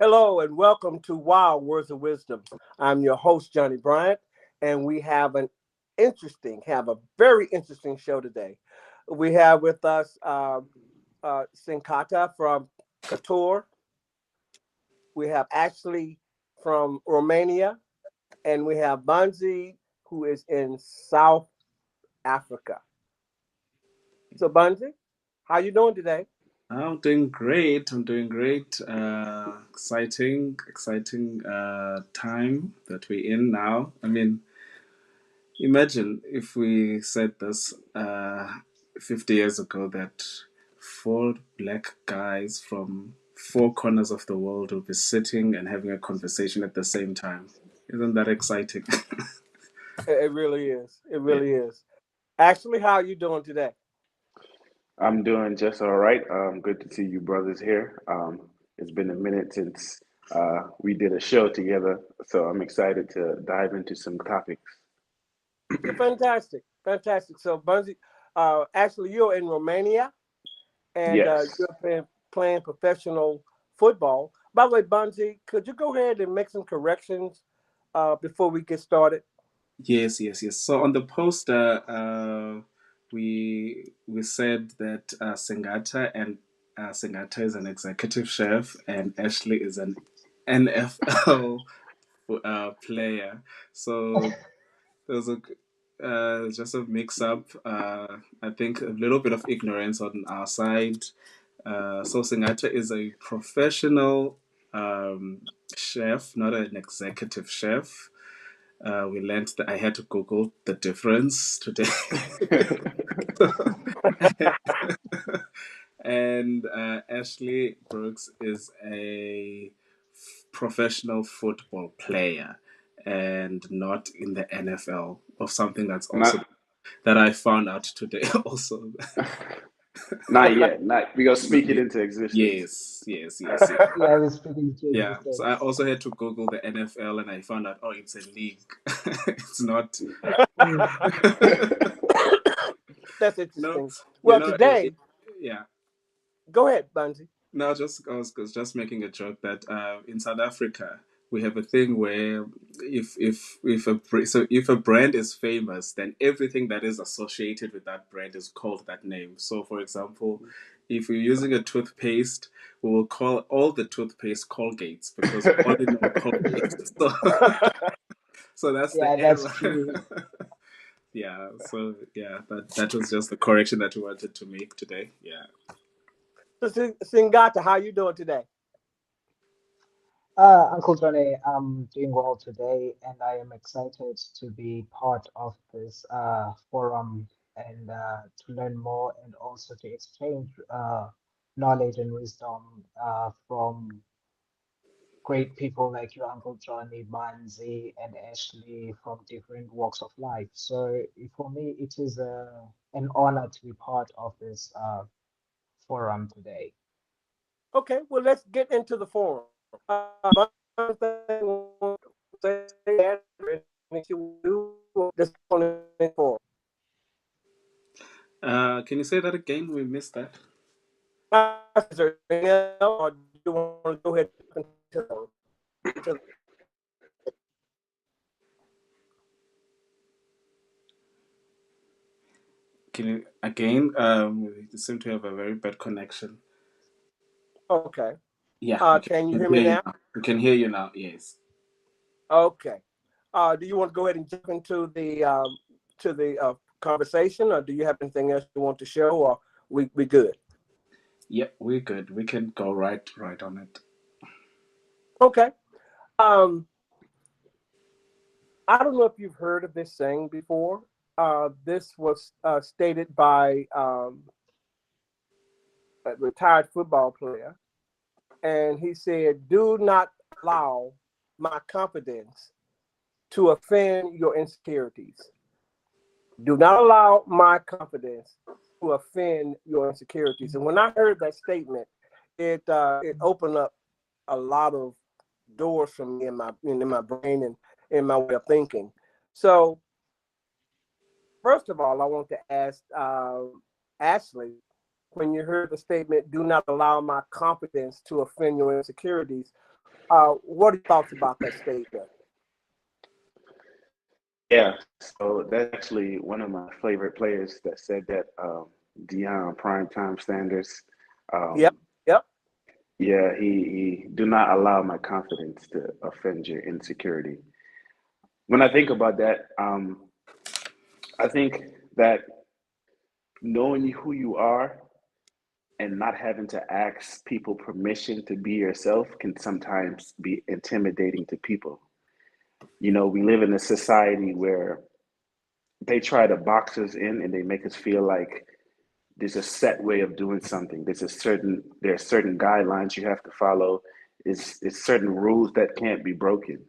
Hello and welcome to Wild Words of Wisdom. I'm your host, Johnny Bryant, and we have have a very interesting show today. We have with us Sinkata from Qatar. We have Ashley from Romania, and we have Banzi who is in South Africa. So Banzi, how you doing today? I'm doing great. I'm doing great. Exciting time that we're in now. I mean, imagine if we said this 50 years ago that four black guys from four corners of the world will be sitting and having a conversation at the same time. Isn't that exciting? It really is. It Yeah. really is. Ashley, how are you doing today? I'm doing just all right. Good to see you brothers here. It's been a minute since we did a show together, so I'm excited to dive into some topics. Fantastic, fantastic. So, Bunzy, actually, you're in Romania and Yes. playing professional football. By the way, Bunzy, could you go ahead and make some corrections before we get started? Yes. So on the poster, we said that Sengata is an executive chef and Ashley is an NFL player. So there's a just a mix up. I think a little bit of ignorance on our side. So Sengata is a professional chef, not an executive chef. We learned that I had to Google the difference today. And Ashley Brooks is a professional football player and not in the NFL, of something that's also Not that I found out today also. not yet. Not we gonna speak it Ye- into existence. yes. Yeah, we're speaking to Yeah, so I existence. also had to Google the NFL and I found out, oh, it's a league. It's not. Mm. That's No, interesting. you Well, know, today, yeah. go ahead, Bunzy. No, just I was just making a joke that in South Africa we have a thing where if a brand is famous, then everything that is associated with that brand is called that name. So, for example, if we're using a toothpaste, we will call all the toothpaste Colgates because we only know Colgate. So that's the Yeah, that's error. true. Yeah. So yeah, that was just the correction that we wanted to make today. Yeah. So, Singata, how you doing today? Uncle Johnny, I'm doing well today, and I am excited to be part of this forum and to learn more and also to exchange knowledge and wisdom from great people like you, Uncle Johnny, Manzi, and Ashley from different walks of life. So for me, it is an honor to be part of this forum today. Okay, well, let's get into the forum. Can you say that again? We missed that. Is there anything else, or do you want to go ahead and jump into Can you again? We seem to have a very bad connection. okay. Yeah, Can you we can hear me hear you now? now. We can hear you now. Yes. Okay. Do you want to go ahead and jump into the conversation, or do you have anything else you want to show, or we good? Yep, we're good. We can go right on it. Okay. Um, I don't know if you've heard of this saying before. This was stated by a retired football player, and he said, "Do not allow my confidence to offend your insecurities. Do not allow my confidence to offend your insecurities." And when I heard that statement, it opened up a lot of doors for me in my brain and in my way of thinking. So first of all, I want to ask Ashley, when you heard the statement, "Do not allow my confidence to offend your insecurities," What are your thoughts about that statement? Yeah, so that's actually one of my favorite players that said that, Deion Primetime Sanders. Yep, Um, yep. yeah, he do not allow my confidence to offend your insecurity. When I think about that, I think that knowing who you are and not having to ask people permission to be yourself can sometimes be intimidating to people. You know, we live in a society where they try to box us in and they make us feel like there's a set way of doing something. There are certain guidelines you have to follow. It's certain rules that can't be broken.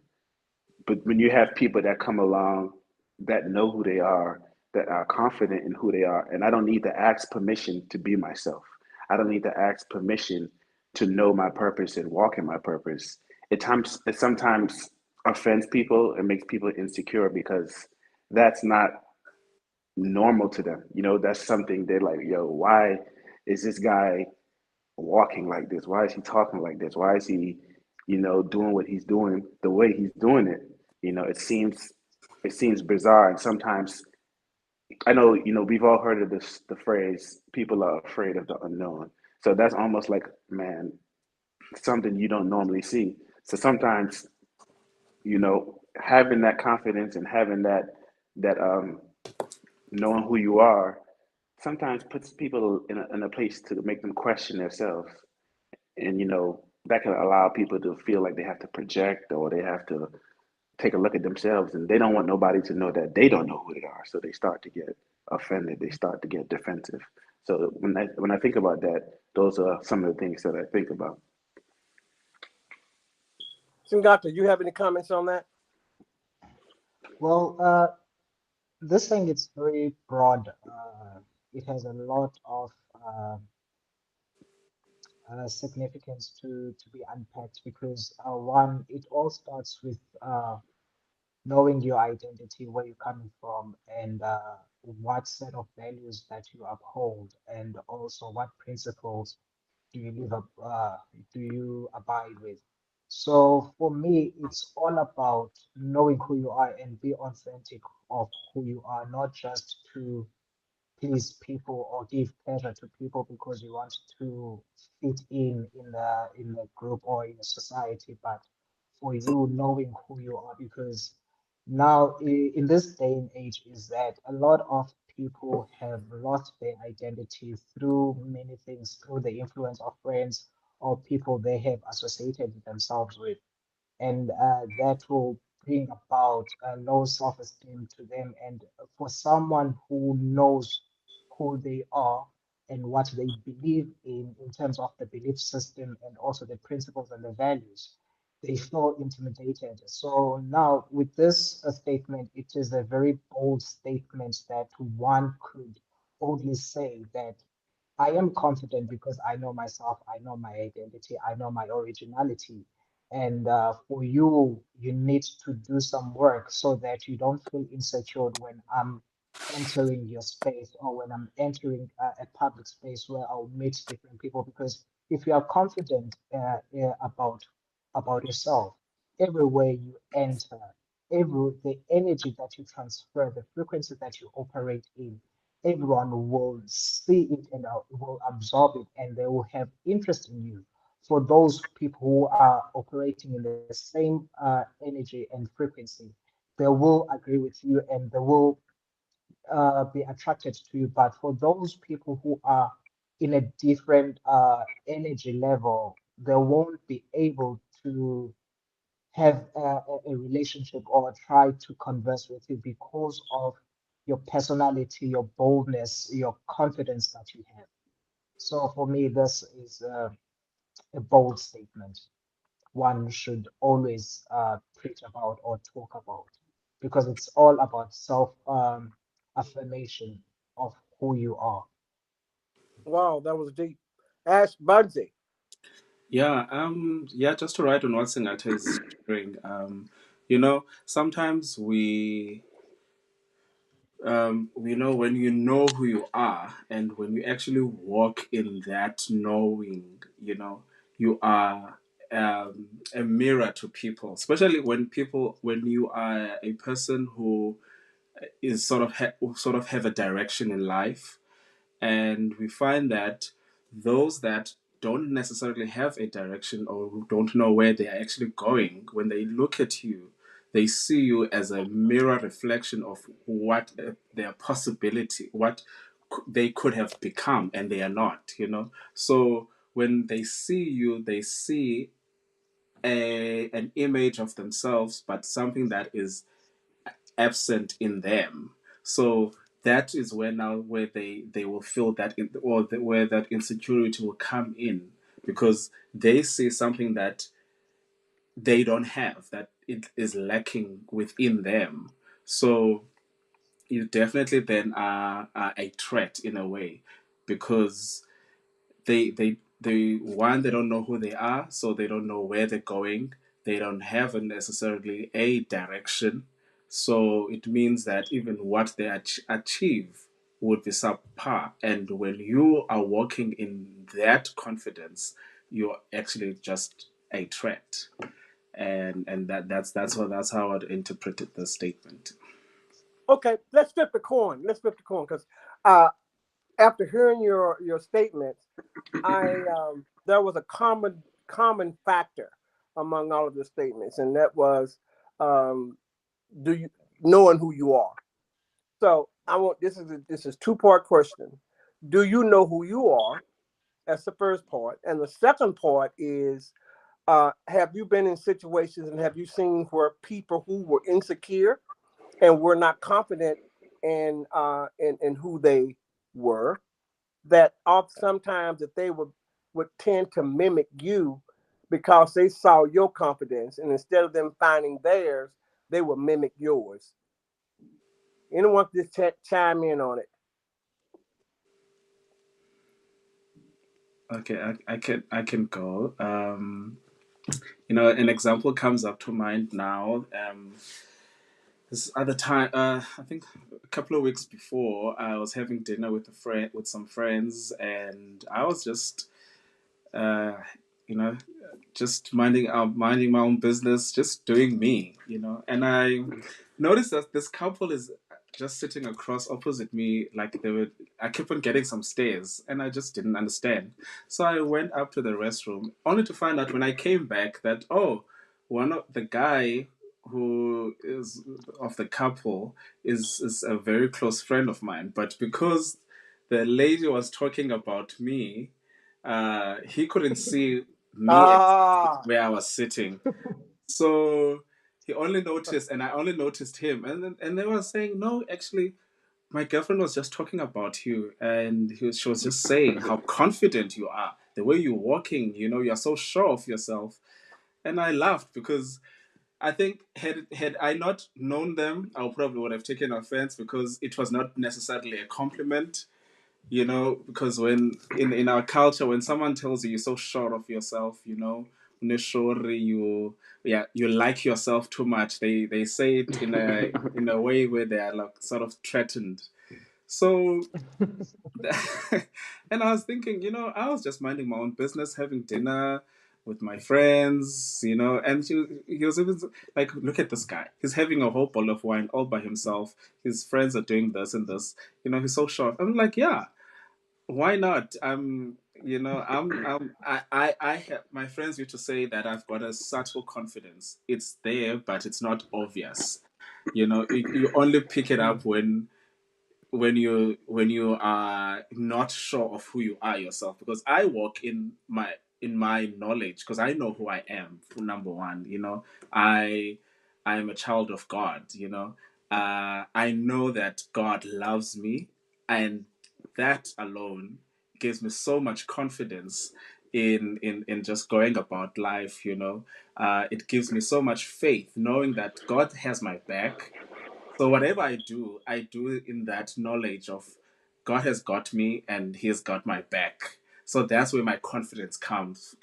But when you have people that come along that know who they are, that are confident in who they are, and I don't need to ask permission to be myself. I don't need to ask permission to know my purpose and walk in my purpose. It sometimes offends people and makes people insecure because that's not normal to them. You know, that's something they're like, yo, why is this guy walking like this? Why is he talking like this? Why is he, doing what he's doing the way he's doing it? You know, it seems bizarre, and sometimes I know, we've all heard of the phrase, people are afraid of the unknown. So that's almost like, man, something you don't normally see. So sometimes, having that confidence and having that knowing who you are sometimes puts people in a place to make them question themselves. And, that can allow people to feel like they have to project or they have to take a look at themselves, and they don't want nobody to know that they don't know who they are. So they start to get offended. They start to get defensive. So when I think about that, those are some of the things that I think about. Singata, you have any comments on that? Well, this thing is very broad. It has a lot of significance to be unpacked because one, it all starts with knowing your identity, where you're coming from, and what set of values that you uphold, and also what principles do you live up, do you abide with. So for me, it's all about knowing who you are and be authentic of who you are, not just to please people or give pleasure to people because you want to fit in the group or in a society, but for you knowing who you are, because now in this day and age is that a lot of people have lost their identity through many things, through the influence of friends or people they have associated themselves with, and that will bring about low self-esteem to them. And for someone who knows who they are and what they believe in terms of the belief system and also the principles and the values, they feel intimidated. So now with this statement, it is a very bold statement that one could boldly say that I am confident because I know myself, I know my identity, I know my originality. And for you, you need to do some work so that you don't feel insecure when I'm entering your space or when I'm entering a public space where I'll meet different people. Because if you are confident about yourself, everywhere you enter, the energy that you transfer, the frequency that you operate in, everyone will see it and will absorb it, and they will have interest in you. For those people who are operating in the same energy and frequency, they will agree with you and they will be attracted to you. But for those people who are in a different energy level, they won't be able to have a relationship or try to converse with you because of your personality, your boldness, your confidence that you have. So for me, this is a bold statement one should always preach about or talk about because it's all about self affirmation of who you are. Wow, that was deep. Ash Budsy. Yeah, just to write on what Singata is sharing. Sometimes we know when you know who you are and when you actually walk in that knowing, you are a mirror to people, especially when you are a person who is sort of have a direction in life. And we find that those that don't necessarily have a direction or who don't know where they're actually going, when they look at you, they see you as a mirror reflection of what their possibility, what they could have become, and they are not, you know. So when they see you, they see an image of themselves, but something that is absent in them. So that is where they will feel that where that insecurity will come in, because they see something that they don't have, that it is lacking within them. So you definitely then are a threat in a way, because they don't know who they are, so they don't know where they're going. They don't have necessarily a direction, so it means that even what they achieve would be subpar. And when you are walking in that confidence, you're actually just a threat. And that's how I'd interpreted the statement. Okay, let's flip the coin. Let's flip the coin because after hearing your statements, I there was a common factor among all of the statements, and that was um, do you knowing who you are. So I want this is two-part question. Do you know who you are? That's the first part, and the second part is have you been in situations and have you seen where people who were insecure and were not confident in who they were, that sometimes that they would tend to mimic you because they saw your confidence, and instead of them finding theirs, they would mimic yours. Anyone can just chime in on it? Okay, I can go. An example comes up to mind now. This other time, I think a couple of weeks before, I was having dinner with some friends, and I was just, uh, you know, just minding my own business, just doing me, And I noticed that this couple is just sitting across opposite me, like they were. I kept on getting some stares, and I just didn't understand. So I went up to the restroom, only to find out when I came back that, one of the guy who is of the couple is a very close friend of mine, but because the lady was talking about me, he couldn't see me Ah, where I was sitting. So he only noticed, and I only noticed him. And they were saying, no, actually, my girlfriend was just talking about you, and she was just saying how confident you are, the way you're walking. You're so sure of yourself. And I laughed because I think had I not known them, I probably would have taken offense because it was not necessarily a compliment. Because when in our culture, when someone tells you you're so sure of yourself, unesure you, yeah, you like yourself too much, they say it in a way where they are like sort of threatened. So and I was thinking, I was just minding my own business, having dinner with my friends, and he was even like, look at this guy. He's having a whole bottle of wine all by himself. His friends are doing this and this. He's so short. I'm like, yeah, why not? I have, my friends used to say that I've got a subtle confidence. It's there, but it's not obvious. You only pick it up when you are not sure of who you are yourself. Because I walk in my knowledge, because I know who I am. Number one, I am a child of God. I know that God loves me, and that alone gives me so much confidence in just going about life. It gives me so much faith knowing that God has my back. So whatever I do it in that knowledge of God has got me and He has got my back. So that's where my confidence comes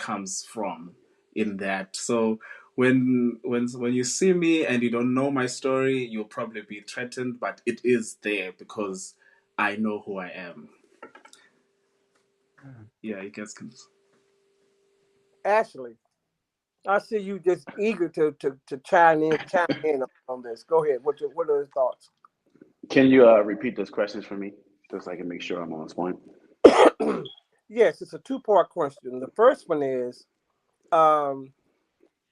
from, in that. So when you see me and you don't know my story, you'll probably be threatened, but it is there because I know who I am. Yeah, you guys can. Ashley, I see you just eager to chime in on this. Go ahead. What are your thoughts? Can you repeat those questions for me, just so I can make sure I'm on point? Yes, it's a two-part question. The first one is um,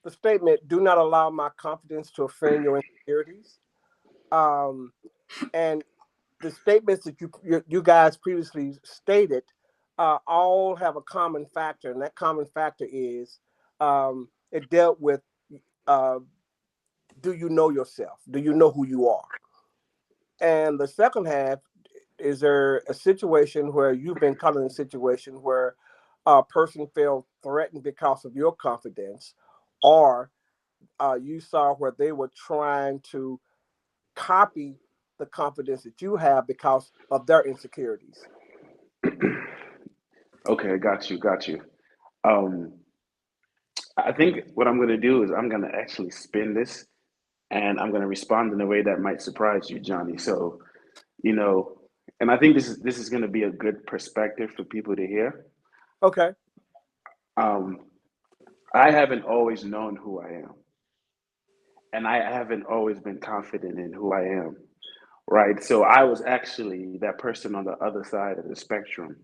the statement, "Do not allow my confidence to offend your insecurities." Um, and the statements that you guys previously stated all have a common factor, and that common factor is it dealt with uh, do you know yourself? Do you know who you are? And the second half, is there a situation where you've been caught in a situation where a person felt threatened because of your confidence, or you saw where they were trying to copy the confidence that you have because of their insecurities? Okay, got you, got you. Um, I think what I'm going to do is I'm going to actually spin this, and I'm going to respond in a way that might surprise you, Johnny. So, you know, and I think this is going to be a good perspective for people to hear. Okay. Um, I haven't always known who I am, and I haven't always been confident in who I am, right? So I was actually that person on the other side of the spectrum.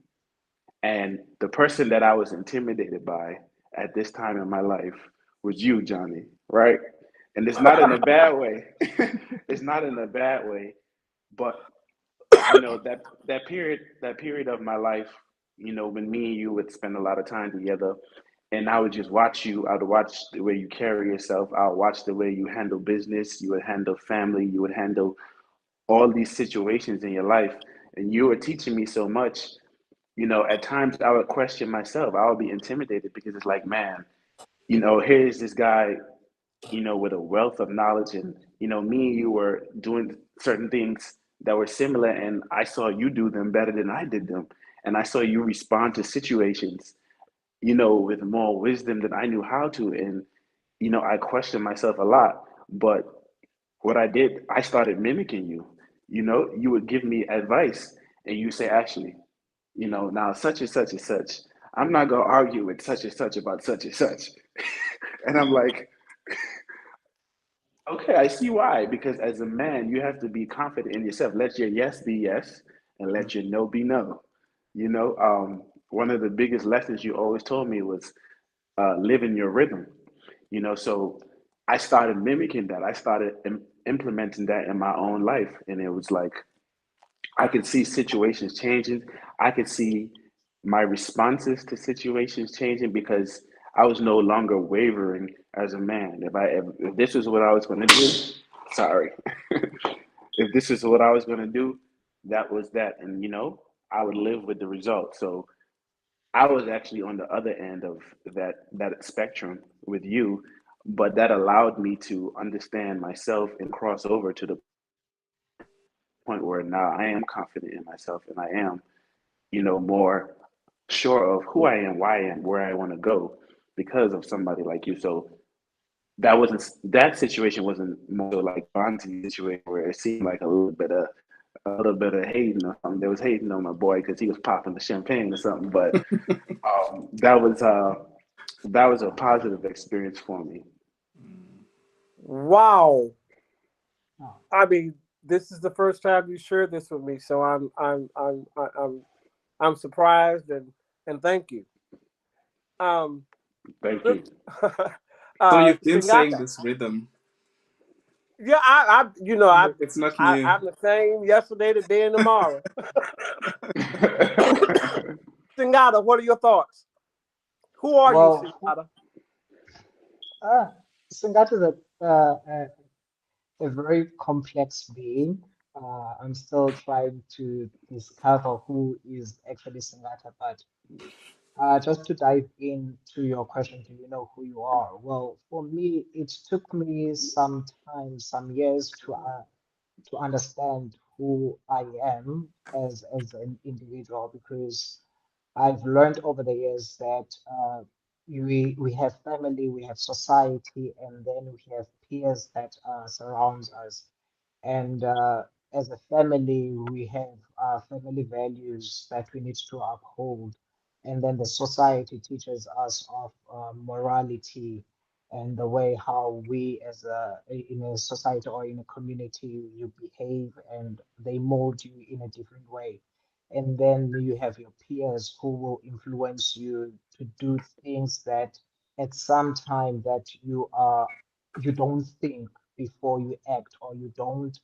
And the person that I was intimidated by at this time in my life was you, Johnny, right? And it's not in a bad way. It's not in a bad way, but that period of my life, when me and you would spend a lot of time together, and I would just watch you. I would watch the way you carry yourself. I would watch the way you handle business. You would handle family. You would handle all these situations in your life, and you were teaching me so much. At times I would question myself. I would be intimidated because it's like, man, here's this guy, with a wealth of knowledge, and me and you were doing certain things that were similar, and I saw you do them better than I did them, and I saw you respond to situations, with more wisdom than I knew how to, and I questioned myself a lot, but what I did, I started mimicking you. You would give me advice, and you say, Ashley, now such and such and such. I'm not gonna argue with such and such about such and such. And I'm like, okay, I see why. Because as a man, you have to be confident in yourself. Let your yes be yes, and let your no be no. One of the biggest lessons you always told me was live in your rhythm. So I started mimicking that. I started implementing that in my own life, and it was like I could see situations changing. I could see my responses to situations changing because I was no longer wavering as a man. If this is what I was going to do, sorry, if this is what I was going to do, that was that, and I would live with the result. So I was actually on the other end of that spectrum with you, but that allowed me to understand myself and cross over to the point where now I am confident in myself and I am, more sure of who I am, why I am, where I want to go because of somebody like you. So that situation wasn't more so like Bonte's situation where it seemed like a little bit of hating or something. There was hating on my boy because he was popping the champagne or something. But that was a positive experience for me. Wow. Oh, I mean, this is the first time you shared this with me, so I'm surprised and thank you. Um, Thank look, you. So you've been saying Singata. this rhythm. Yeah, I It's not new. I'm the same yesterday, today, and tomorrow. Singata, what are your thoughts? Who are you, well, Singata? uh, Sangat is a very complex being. I'm still trying to discover who is actually Sangata, but just to dive into your question, do you know who you are? Well, for me, it took me some time, some years to understand who I am as an individual because I've learned over the years that we have family, we have society, and then we have peers that surrounds us. And as a family, we have family values that we need to uphold. And then the society teaches us of morality. and the way how we as in a society or in a community you behave, and they mold you in a different way. And then you have your peers who will influence you to do things that at some time that you don't think before you act, or you don't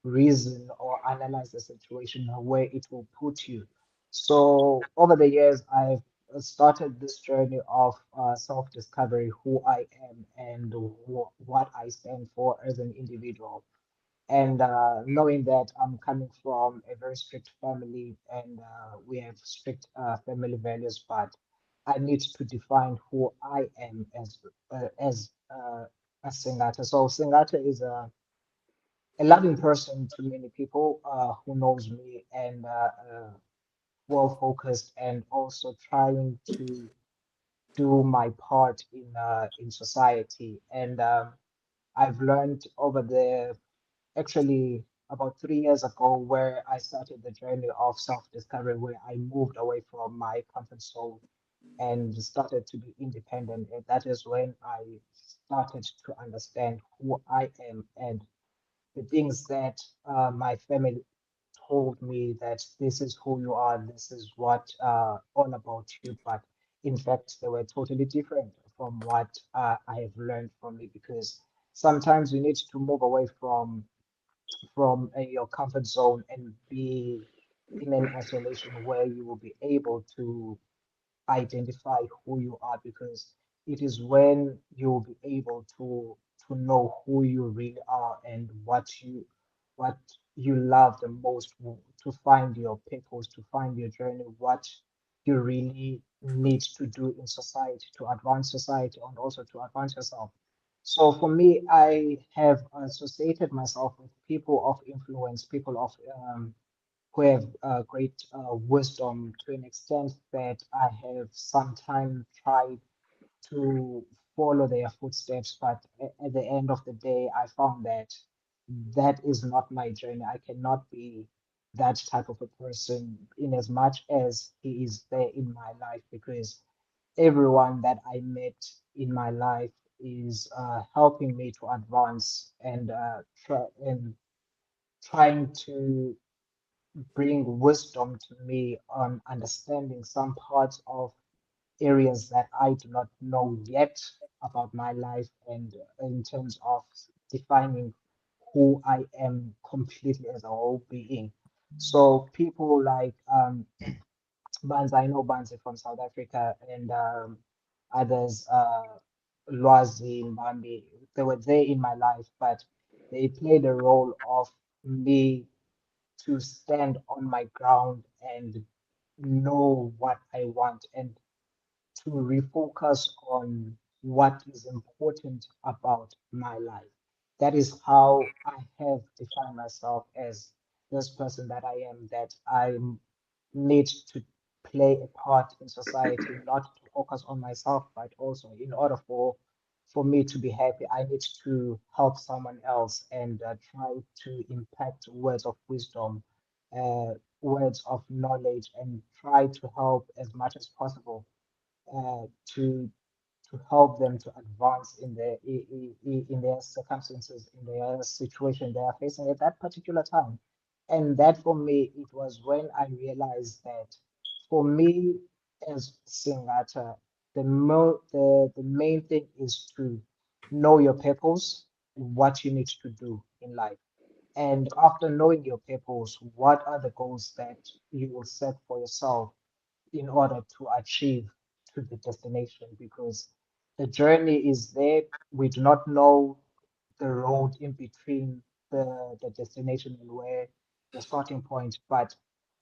reason or analyze the situation where it will put you. So over the years, I've started this journey of self-discovery, who I am and what I stand for as an individual. And knowing that I'm coming from a very strict family, and we have strict family values, but I need to define who I am as Singata. So Singata is a loving person to many people who knows me, and well focused, and also trying to do my part in society. And I've learned over the actually about 3 years ago, where I started the journey of self-discovery, where I moved away from my comfort zone and started to be independent. And that is when I started to understand who I am, and the things that my family told me, that this is who you are, this is what all about you. But in fact, they were totally different from what I have learned from me, because sometimes you need to move away from your comfort zone and be in an isolation where you will be able to identify who you are, because it is when you will be able to know who you really are, and what you love the most, to find your purpose, to find your journey, what you really need to do in society to advance society, and also to advance yourself. So for me, I have associated myself with people of influence, people of who have great wisdom, to an extent that I have sometimes tried to follow their footsteps. But at the end of the day, I found that that is not my journey. I cannot be that type of a person in as much as he is there in my life, because everyone that I met in my life is helping me to advance, and and trying to bring wisdom to me on understanding some parts of areas that I do not know yet about my life, and in terms of defining who I am completely as a whole being. So people like Banza, I know Banza from South Africa, and others, Lwazi, Mbambi, they were there in my life, but they played a role of me to stand on my ground and know what I want, and to refocus on what is important about my life. That is how I have defined myself as this person that I am, that I need to play a part in society, not to focus on myself, but also in order for me to be happy, I need to help someone else, and try to impact words of wisdom, uh, words of knowledge, and try to help as much as possible uh, to to help them to advance in in their circumstances, in their situation they are facing at that particular time. And that for me, it was when I realized that for me as Singata, the main thing is to know your purpose, what you need to do in life. And after knowing your purpose, what are the goals that you will set for yourself in order to achieve to the destination? Because the journey is there. We do not know the road in between the destination and where the starting point, but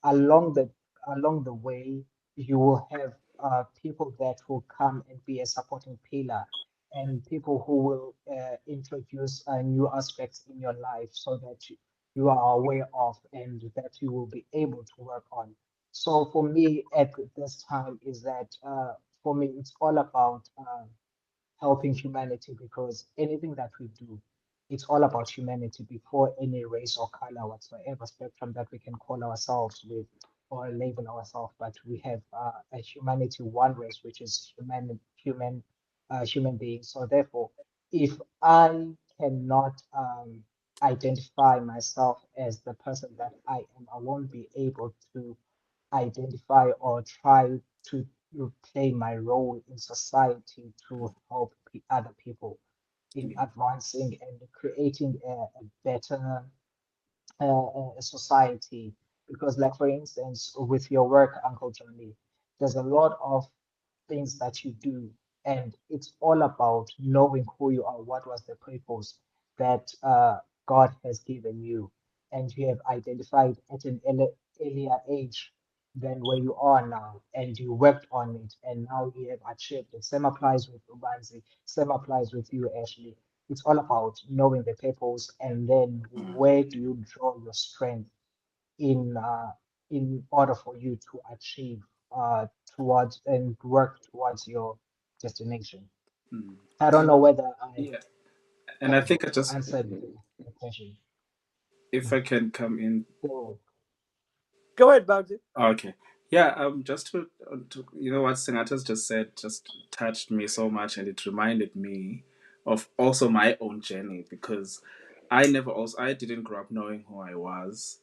along the along the way, you will have people that will come and be a supporting pillar, and people who will introduce new aspects in your life, so that you are aware of, and that you will be able to work on. So for me at this time is that for me it's all about helping humanity, because anything that we do, it's all about humanity before any race or color whatsoever spectrum that we can call ourselves with or label ourselves. But we have a humanity, one race, which is human, human being. So therefore, if I cannot identify myself as the person that I am, I won't be able to identify or try to play my role in society to help other people in advancing and creating a better society. Because, like for instance, with your work, Uncle Johnny, there's a lot of things that you do, and it's all about knowing who you are, what was the purpose that God has given you, and you have identified at an earlier age than where you are now, and you worked on it, and now you have achieved it. Same applies with Ubanzi, same applies with you, Ashley. It's all about knowing the purpose, and then where do you draw your strength in order for you to achieve towards and work towards your destination. Mm. I don't know whether I Yeah, and I have think I just, answered the question. if I can come in. So, Go ahead, Bugsy. Okay. Yeah, just to what Senatus just said just touched me so much, and it reminded me of also my own journey, because I didn't grow up knowing who I was.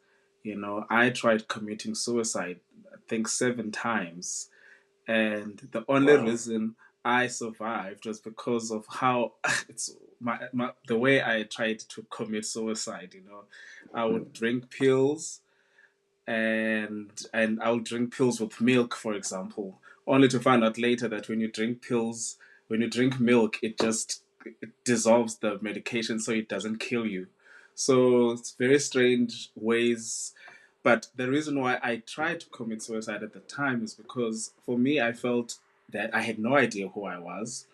I tried committing suicide, I think 7 times, and the only Wow. reason I survived was because of how the way I tried to commit suicide. I would drink pills, and I'll drink pills with milk, for example, only to find out later that when you drink milk, it dissolves the medication, so it doesn't kill you. So it's very strange ways. But the reason why I tried to commit suicide at the time is because for me, I felt that I had no idea who I was.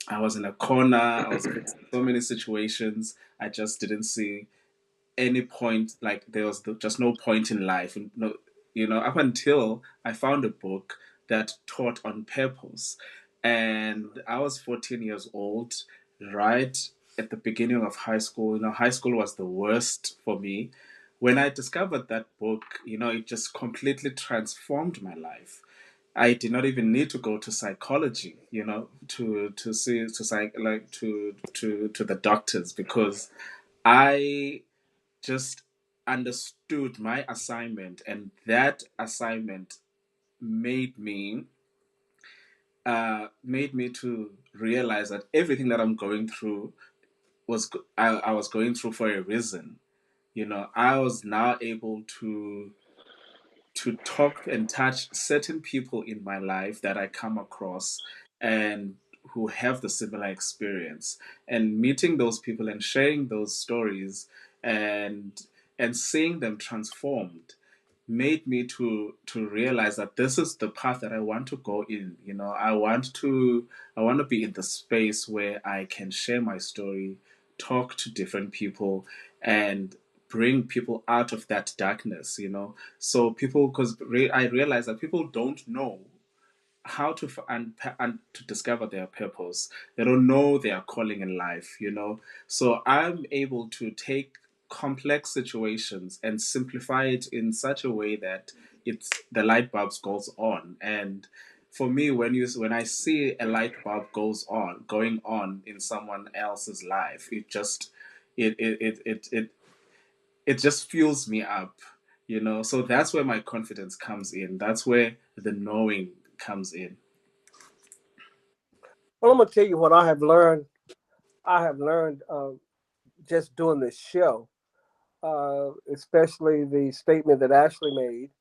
I was in a corner. I was facing so many situations. I just didn't see any point, like there was just no point in life, no, up until I found a book that taught on purpose. And I was 14 years old, right at the beginning of high school. High school was the worst for me. When I discovered that book, it just completely transformed my life. I did not even need to go to psychology, to see to psych like to the doctors, because I just understood my assignment, and that assignment made me to realize that everything that I'm going through I was going through for a reason. I was now able to talk and touch certain people in my life that I come across, and who have the similar experience, and meeting those people and sharing those stories, and seeing them transformed, made me to realize that this is the path that I want to go in. I want to be in the space where I can share my story, talk to different people, and bring people out of that darkness. So people, because I realize that people don't know how to and to discover their purpose. They don't know their calling in life. So I'm able to take complex situations and simplify it in such a way that it's the light bulbs goes on. And for me, when I see a light bulb going on in someone else's life, it just fuels me up. So that's where my confidence comes in. That's where the knowing comes in. Well, I'm gonna tell you what I have learned. I have learned just doing this show, especially the statement that Ashley made.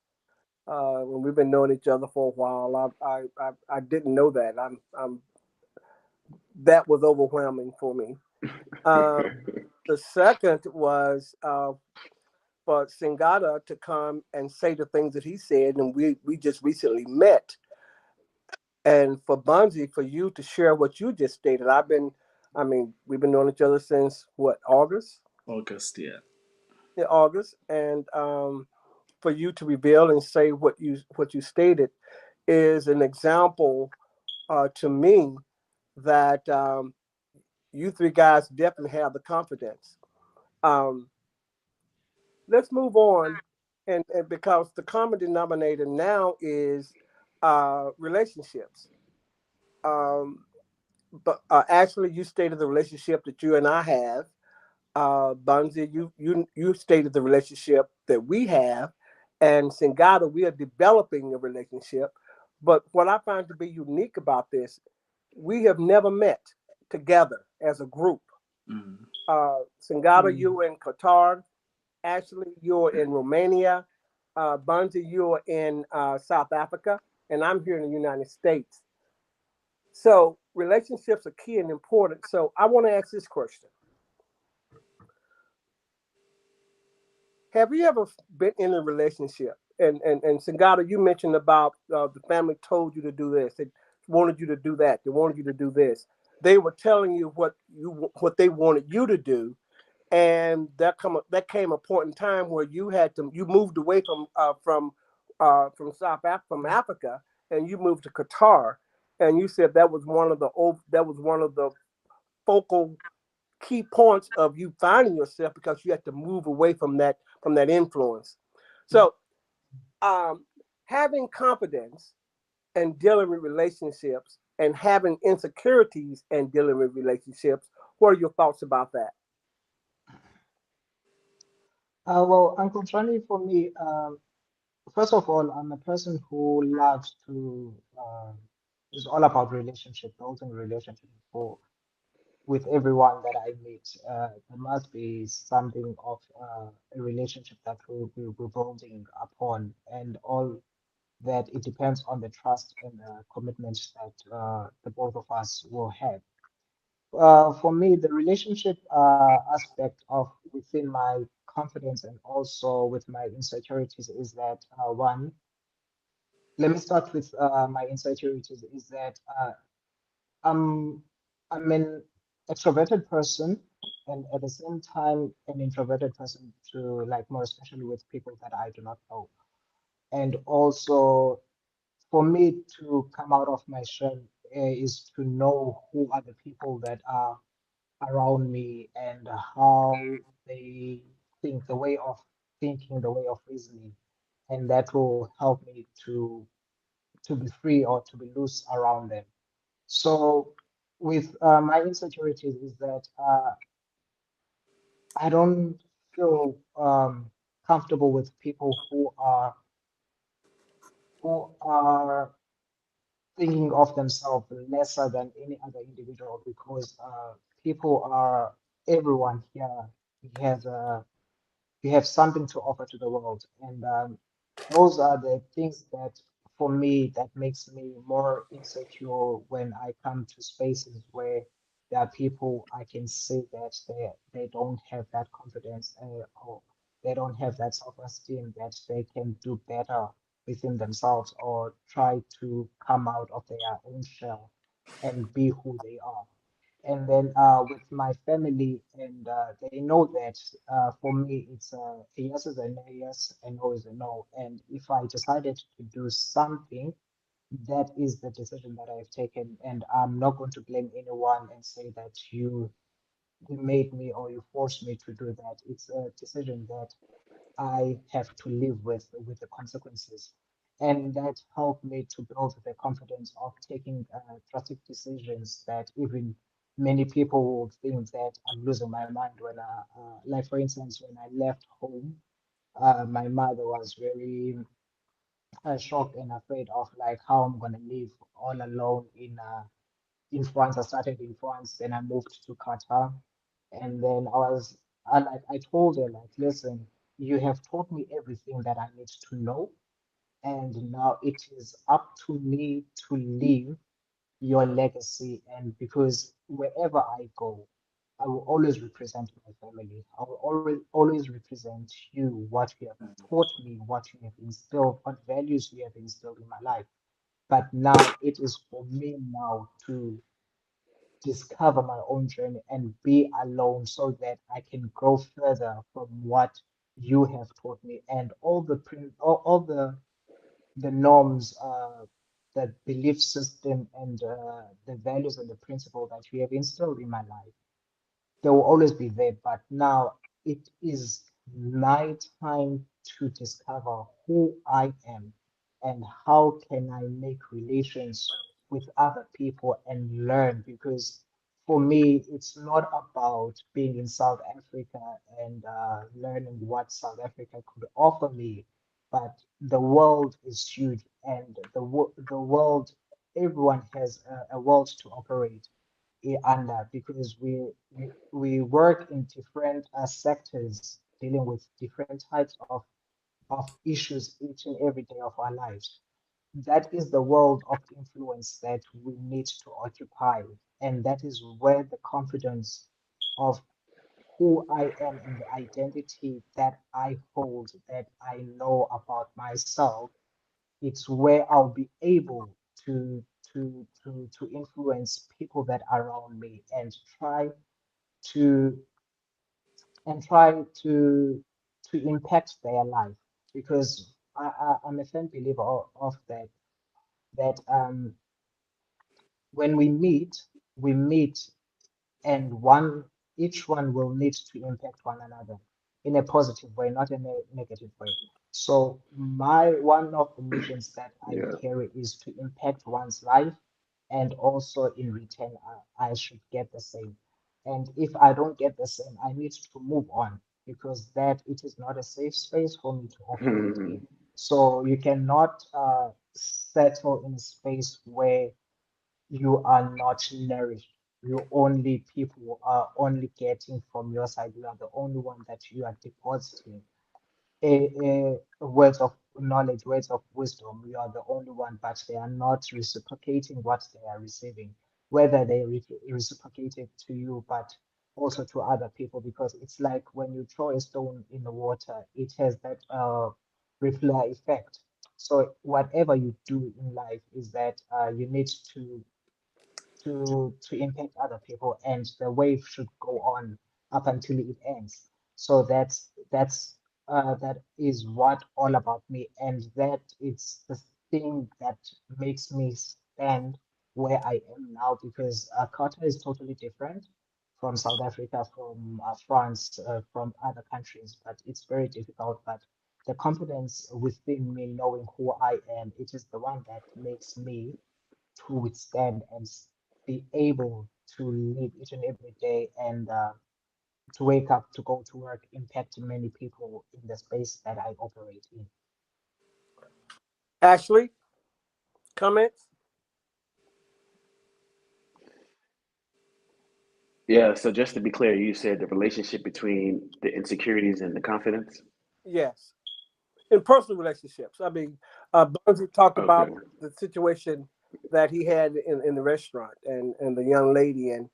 When we've been knowing each other for a while, I didn't know that. That was overwhelming for me. Uh, the second was for Singata to come and say the things that he said, and we just recently met. And for Bunzi, for you to share what you just stated, we've been knowing each other since what, August? August, yeah. Yeah, August, and for you to reveal and say what you stated is an example to me that you three guys definitely have the confidence. Um, let's move on, and because the common denominator now is relationships. Um, but actually, you stated the relationship that you and I have. Bunzi, you stated the relationship that we have, and Singata, we are developing a relationship. But what I find to be unique about this, we have never met together as a group. Mm. Singata, Mm. you in Qatar. Ashley, you're in Romania. Bunzi, you're in South Africa, and I'm here in the United States. So relationships are key and important. So I want to ask this question: have you ever been in a relationship? And Sangata, you mentioned about the family told you to do this. They wanted you to do that. They wanted you to do this. They were telling you what they wanted you to do, and that came a point in time where you moved away from Africa, and you moved to Qatar, and you said that was one of the focal key points of you finding yourself because you had to move away from that influence. So, um, having confidence and dealing with relationships and having insecurities and dealing with relationships. What are your thoughts about that? Well, Uncle Johnny, for me, first of all, I'm a person who loves to, is all about relationship, building relationship for with everyone that I meet. There must be something of a relationship that we're building upon, and all that it depends on the trust and commitment that the both of us will have. For me, the relationship aspect of within my confidence and also with my insecurities is that one, let me start with my insecurities is that I'm I'm an extroverted person and at the same time an introverted person to like more especially with people that I do not know. And also for me to come out of my shell is to know who are the people that are around me and how they think, the way of thinking, the way of reasoning, and that will help me to be free or to be loose around them. So with my insecurities is that I don't feel comfortable with people who are thinking of themselves lesser than any other individual because people are everyone here has a you have something to offer to the world. And those are the things that, for me, that makes me more insecure when I come to spaces where there are people I can see that they don't have that confidence or they don't have that self-esteem that they can do better within themselves or try to come out of their own shell and be who they are. And then with my family, and they know that for me, it's a yes is a no, yes, a no is a no. And if I decided to do something, that is the decision that I've taken. And I'm not going to blame anyone and say that you made me or you forced me to do that. It's a decision that I have to live with the consequences. And that helped me to build the confidence of taking drastic decisions that even many people would think that I'm losing my mind when like for instance, when I left home, my mother was very shocked and afraid of like how I'm gonna live all alone in France. I started in France, then I moved to Qatar, and then I told her like, listen, you have taught me everything that I need to know, and now it is up to me to leave your legacy. And because wherever I go, I will always represent my family. I will always represent you, what you have taught me, what you have instilled, what values you have instilled in my life. But now it is for me now to discover my own journey and be alone so that I can grow further from what you have taught me and all the norms, the belief system and the values and the principle that you have instilled in my life. They will always be there, but now it is my time to discover who I am and how can I make relations with other people and learn, because for me, it's not about being in South Africa and learning what South Africa could offer me, but the world is huge, and the world, everyone has a world to operate under, because we work in different sectors dealing with different types of issues each and every day of our lives. That is the world of influence that we need to occupy. And that is where the confidence of who I am and the identity that I hold, that I know about myself, it's where I'll be able to to influence people that are around me and to try to impact their life, because I'm a firm believer of that, that when we meet, and each one will need to impact one another in a positive way, not in a negative way. So my one of the missions that I Yeah. carry is to impact one's life, and also in return, I should get the same. And if I don't get the same, I need to move on, because that it is not a safe space for me to operate in. So you cannot settle in a space where you are not nourished. You only people are only getting from your side. You are the only one that you are depositing words of knowledge, words of wisdom. You are the only one, but they are not reciprocating what they are receiving, whether they reciprocate it to you, but also to other people, because it's like when you throw a stone in the water, it has that ripple effect. So whatever you do in life is that you need to impact other people, and the wave should go on up until it ends. So that is what all about me, and that is the thing that makes me stand where I am now, because Qatar is totally different from South Africa, from France, from other countries, but it's very difficult. But the confidence within me, knowing who I am, it is the one that makes me to withstand and be able to live each and every day, and to wake up, to go to work, impact many people in the space that I operate in. Ashley, comments? Yeah. So just to be clear, you said the relationship between the insecurities and the confidence. Yes. In personal relationships. I mean, Bugsy talked Okay. about the situation that he had in the restaurant, and the young lady, and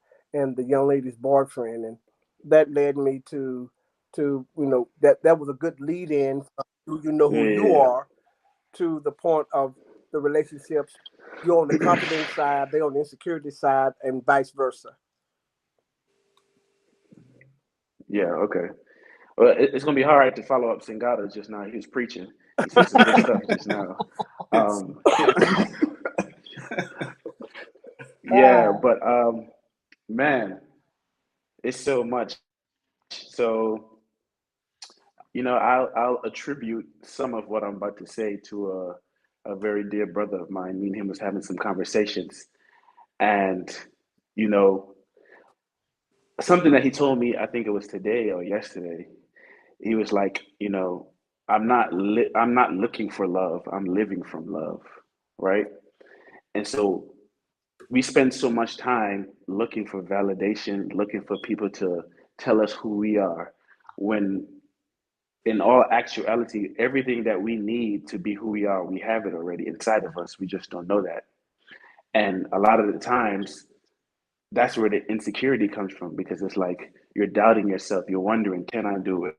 the young lady's boyfriend, and that led me to that was a good lead in. You know who you Yeah. are, to the point of the relationships. You're on the confidence side, they're on the insecurity side, and vice versa. Yeah. Okay. Well, it's gonna be hard to follow up Singata just now. He was preaching. He said some good stuff just now. It's Um, it's yeah, Ah, but man, it's so much. So I'll attribute some of what I'm about to say to a very dear brother of mine. Me and him was having some conversations, and you know something that he told me. I think it was today or yesterday. He was like, I'm not looking for love. I'm living from love, right? And so we spend so much time looking for validation, looking for people to tell us who we are, when in all actuality, everything that we need to be who we are, we have it already inside of us. We just don't know that. And a lot of the times, that's where the insecurity comes from, because it's like you're doubting yourself. You're wondering, can I do it?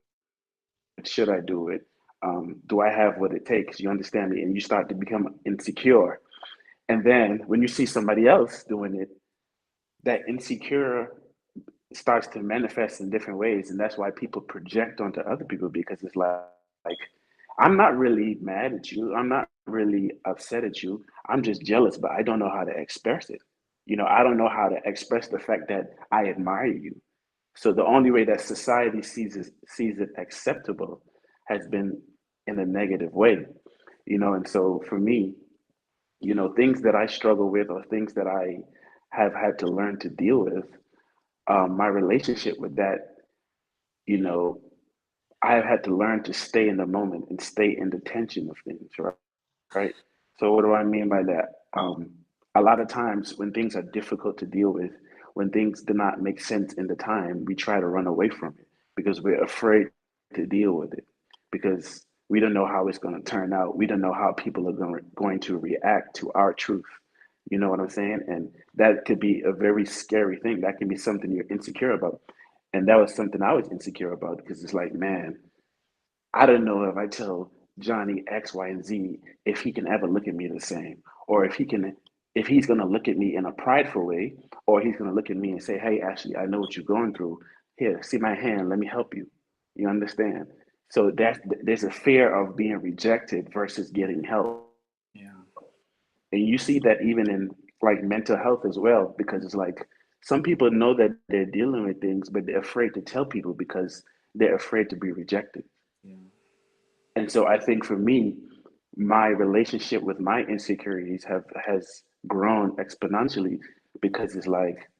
Should I do it? Do I have what it takes? You understand me? And you start to become insecure. And then when you see somebody else doing it, that insecure starts to manifest in different ways. And that's why people project onto other people, because it's like I'm not really mad at you. I'm not really upset at you. I'm just jealous, but I don't know how to express it. I don't know how to express the fact that I admire you. So the only way that society sees it acceptable has been in a negative way. And so for me, you know, things that I struggle with or things that I have had to learn to deal with, my relationship with that, you know, I've had to learn to stay in the moment and stay in the tension of things, right? Right. So what do I mean by that? A lot of times when things are difficult to deal with, when things do not make sense in the time, we try to run away from it because we're afraid to deal with it because we don't know how it's going to turn out. We don't know how people are going to react to our truth. You know what I'm saying? And that could be a very scary thing. That can be something you're insecure about. And that was something I was insecure about because it's like, man, I don't know if I tell Johnny X, Y, and Z if he can ever look at me the same, or if he's gonna look at me in a prideful way, or he's gonna look at me and say, "Hey, Ashley, I know what you're going through. Here, see my hand. Let me help you." You understand? So there's a fear of being rejected versus getting help, Yeah. and you see that even in like mental health as well, because it's like some people know that they're dealing with things, but they're afraid to tell people because they're afraid to be rejected. Yeah. And so I think for me, my relationship with my insecurities have has grown exponentially because it's like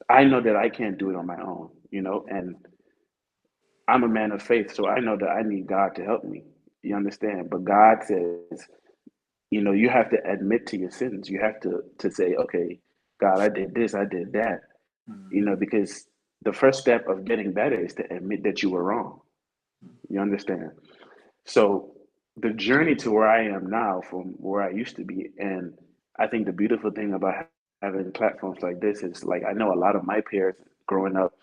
I know that I can't do it on my own, you know, and I'm a man of faith, so I know that I need God to help me. You understand? But God says, you know, you have to admit to your sins. You have to say, okay, God, I did this, I did that. You know, because the first step of getting better is to admit that you were wrong. You understand? So the journey to where I am now from where I used to be, and I think the beautiful thing about having platforms like this is like I know a lot of my peers growing up,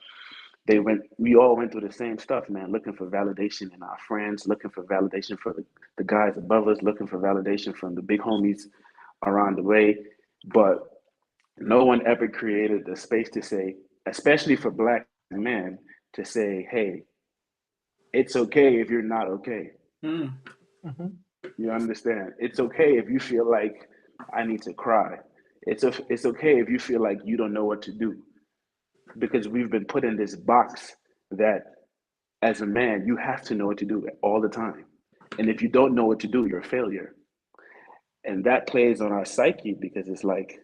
we all went through the same stuff, man, looking for validation in our friends, looking for validation for the guys above us, looking for validation from the big homies around the way. But no one ever created the space to say, especially for black men, to say, hey, it's okay if you're not okay. Mm. Mhm. You understand? It's okay if you feel like I need to cry. It's okay if you feel like you don't know what to do because we've been put in this box that as a man you have to know what to do all the time. And if you don't know what to do, you're a failure. And that plays on our psyche because it's like,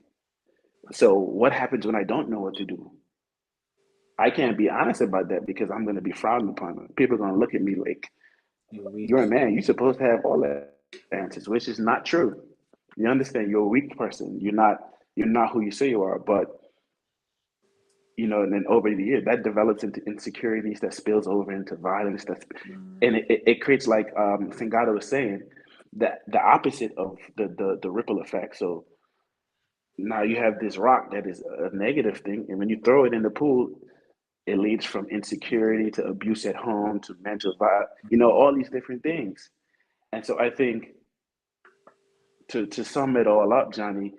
so what happens when I don't know what to do? I can't be honest about that because I'm going to be frowned upon. People are going to look at me like, You're you're a weak. man. You're supposed to have all the answers, which is not true. You understand? You're a weak person. You're not who you say you are. But you know, and then over the years, that develops into insecurities that spills over into violence. And it creates like Singata was saying that the opposite of the ripple effect. So now you have this rock that is a negative thing, and when you throw it in the pool, it leads from insecurity to abuse at home to mental violence. You know, all these different things. And so I think to sum it all up, Johnny,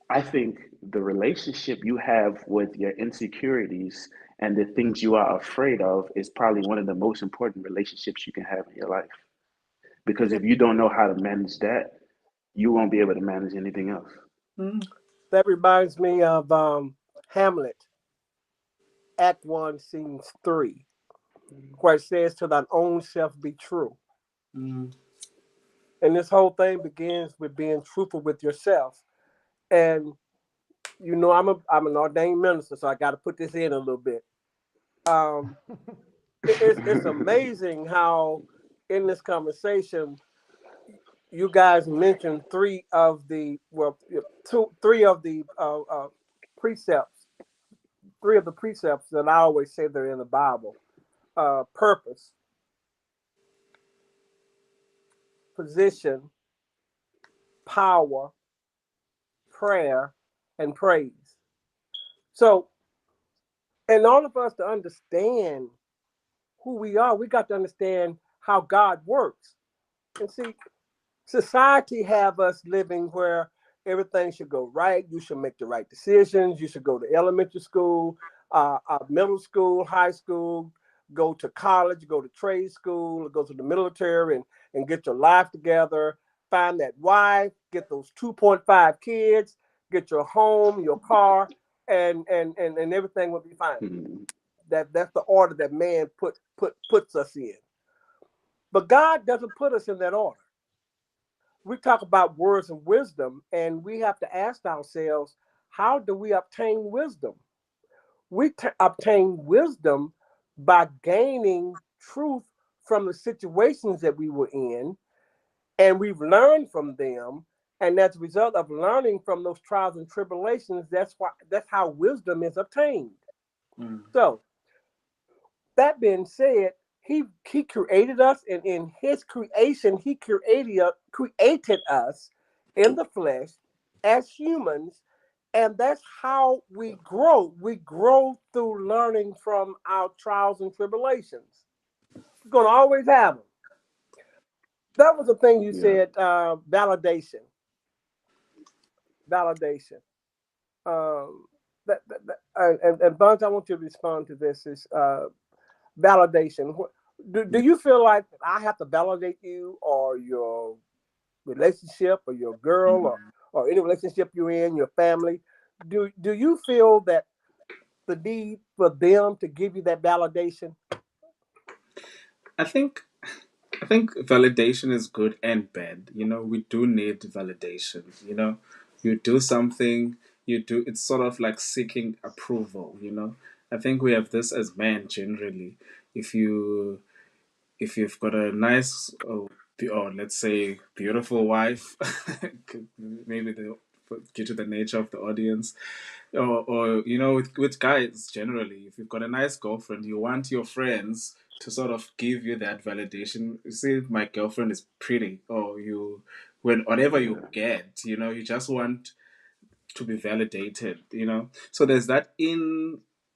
I think the relationship you have with your insecurities and the things you are afraid of is probably one of the most important relationships you can have in your life. Because Yeah, if you don't know how to manage that, you won't be able to manage anything else. Mm. that reminds me of Hamlet, Act One, Scenes Three, where it says, "To thine own self be true." Mm. And this whole thing begins with being truthful with yourself. And I'm an ordained minister, so I got to put this in a little bit. Um, it's amazing how in this conversation you guys mentioned three of the precepts, three of the precepts that I always say they're in the Bible: purpose, position, power, prayer, and praise. So, in order for us to understand who we are, we got to understand how God works. And see, society have us living where everything should go right. You should make the right decisions. You should go to elementary school, middle school, high school, go to college, go to trade school, go to the military, and get your life together. Find that wife, get those 2.5 kids, get your home, your car, and everything will be fine. Mhm. That's the order that man puts us in. But God doesn't put us in that order. we talk about words of wisdom, and we have to ask ourselves, how do we obtain wisdom? Obtain wisdom by gaining truth from the situations that we were in, and we've learned from them. And as a result of learning from those trials and tribulations, that's how wisdom is obtained. Mm. So that being said, he created us, and in his creation, he created us in the flesh as humans, and that's how we grow. We grow through learning from our trials and tribulations. We're gonna always have them. That was the thing you Yeah. said. Validation, validation. Um, and Buns, I want you to respond to this. Is validation. Do you feel like I have to validate you or your relationship or your girl Mm. or any relationship you're in, your family? Do you feel that the need for them to give you that validation? I think I think validation is good and bad. You know, we do need validation. You know, you do something, you do. It's sort of like seeking approval. You know, I think we have this as men generally. If you if you've got a nice or let's say beautiful wife, maybe due to the nature of the audience, or you know, with guys generally, if you've got a nice girlfriend, you want your friends to sort of give you that validation. You see, my girlfriend is pretty, or you, when whatever you Yeah. get, you know, you just want to be validated, you know. So there's that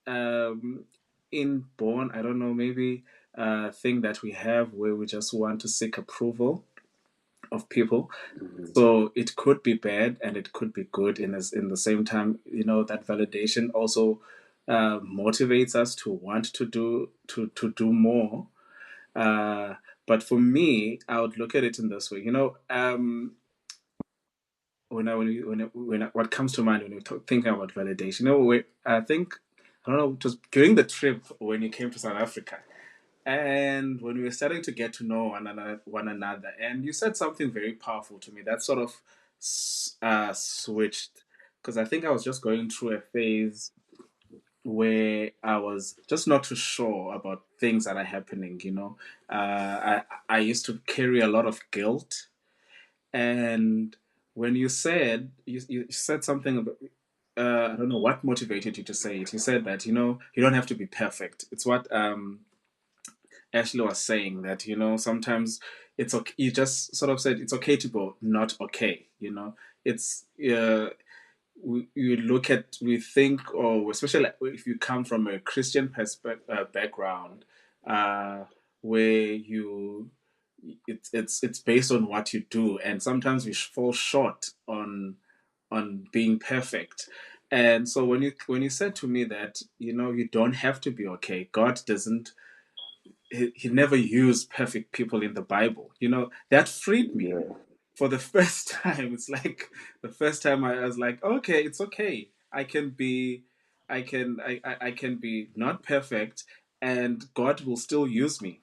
um inborn, I don't know, maybe thing that we have where we just want to seek approval of people. Mhm. So it could be bad and it could be good in the same time. You know, that validation also motivates us to want to do more. Uh, but for me, I would look at it in this way. You know, what comes to mind when you thinking about validation? You know, I think I don't know, it was during the trip when you came to South Africa, and when we were starting to get to know one another, and you said something very powerful to me that sort of switched, because I think I was just going through a phase where I was just not too sure about things that are happening. You know, I used to carry a lot of guilt, and when you said something about I don't know what motivated you to say it. You said that, you know, you don't have to be perfect. It's what Ashley was saying, that, you know, sometimes it's okay. You just sort of said it's okay to go not okay. You know, it's we think, or especially like if you come from a Christian background, uh, where you it's based on what you do, and sometimes we fall short on being perfect. And so when you said to me that, you know, you don't have to be okay, God doesn't, he never used perfect people in the Bible, you know, that freed me Yeah. for the first time. It's like the first time I was like, okay, it's okay. I can be, I can be not perfect, and God will still use me.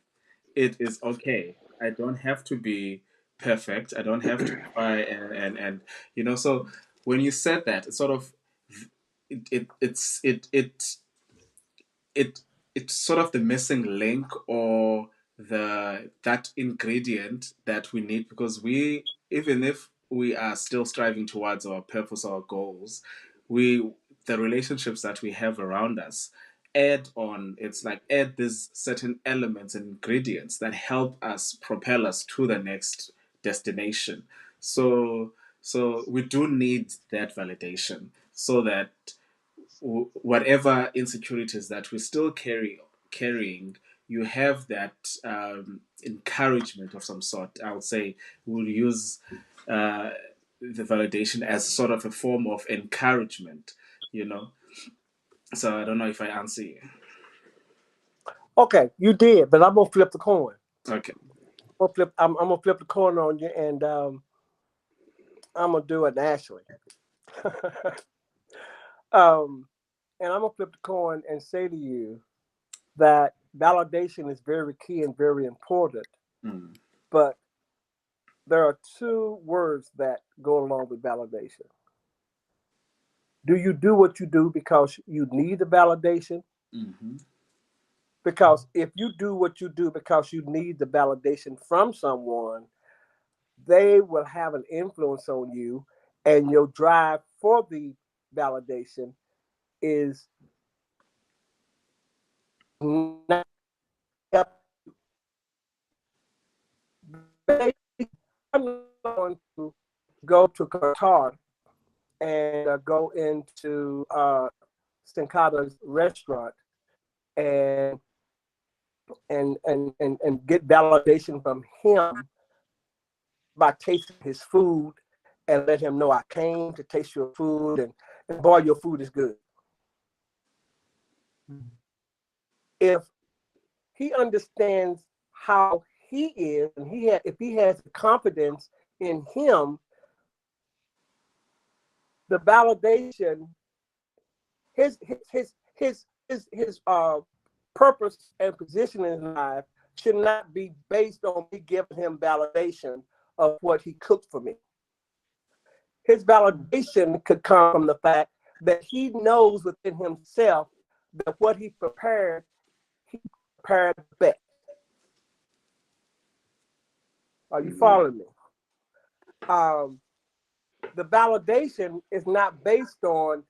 It is okay. I don't have to be perfect. I don't have to try and you know. So when you said that, it's sort of it it's sort of the missing link, or the that ingredient that we need, because we, even if we are still striving towards our purpose, our goals, we, the relationships that we have around us add on, it's like add these certain elements and ingredients that help us propel us to the next destination. So we do need that validation, so that whatever insecurities that we still carrying, you have that encouragement of some sort. I would say we'll use uh, the validation as sort of a form of encouragement, you know. So I don't know if I answer you. Okay, you did, but I'm gonna flip the coin. Okay. I'm gonna flip the coin on you, and I'm gonna do it naturally. um, and I'm gonna flip the coin and say to you that validation is very key and very important. Mm. But there are two words that go along with validation. Do you do what you do because you need the validation? Mm-hmm. Because if you do what you do because you need the validation from someone, they will have an influence on you, and your drive for the validation is not I'm going to go to Qatar and go into Sinkata's restaurant and and get validation from him by tasting his food and let him know I came to taste your food and boy, your food is good. If he understands how he is and if he has confidence in him, the validation, his purpose and position in life should not be based on me giving him validation of what he cooked for me. His validation could come from the fact that he knows within himself that what he prepared best. Are you following me? The validation is not based on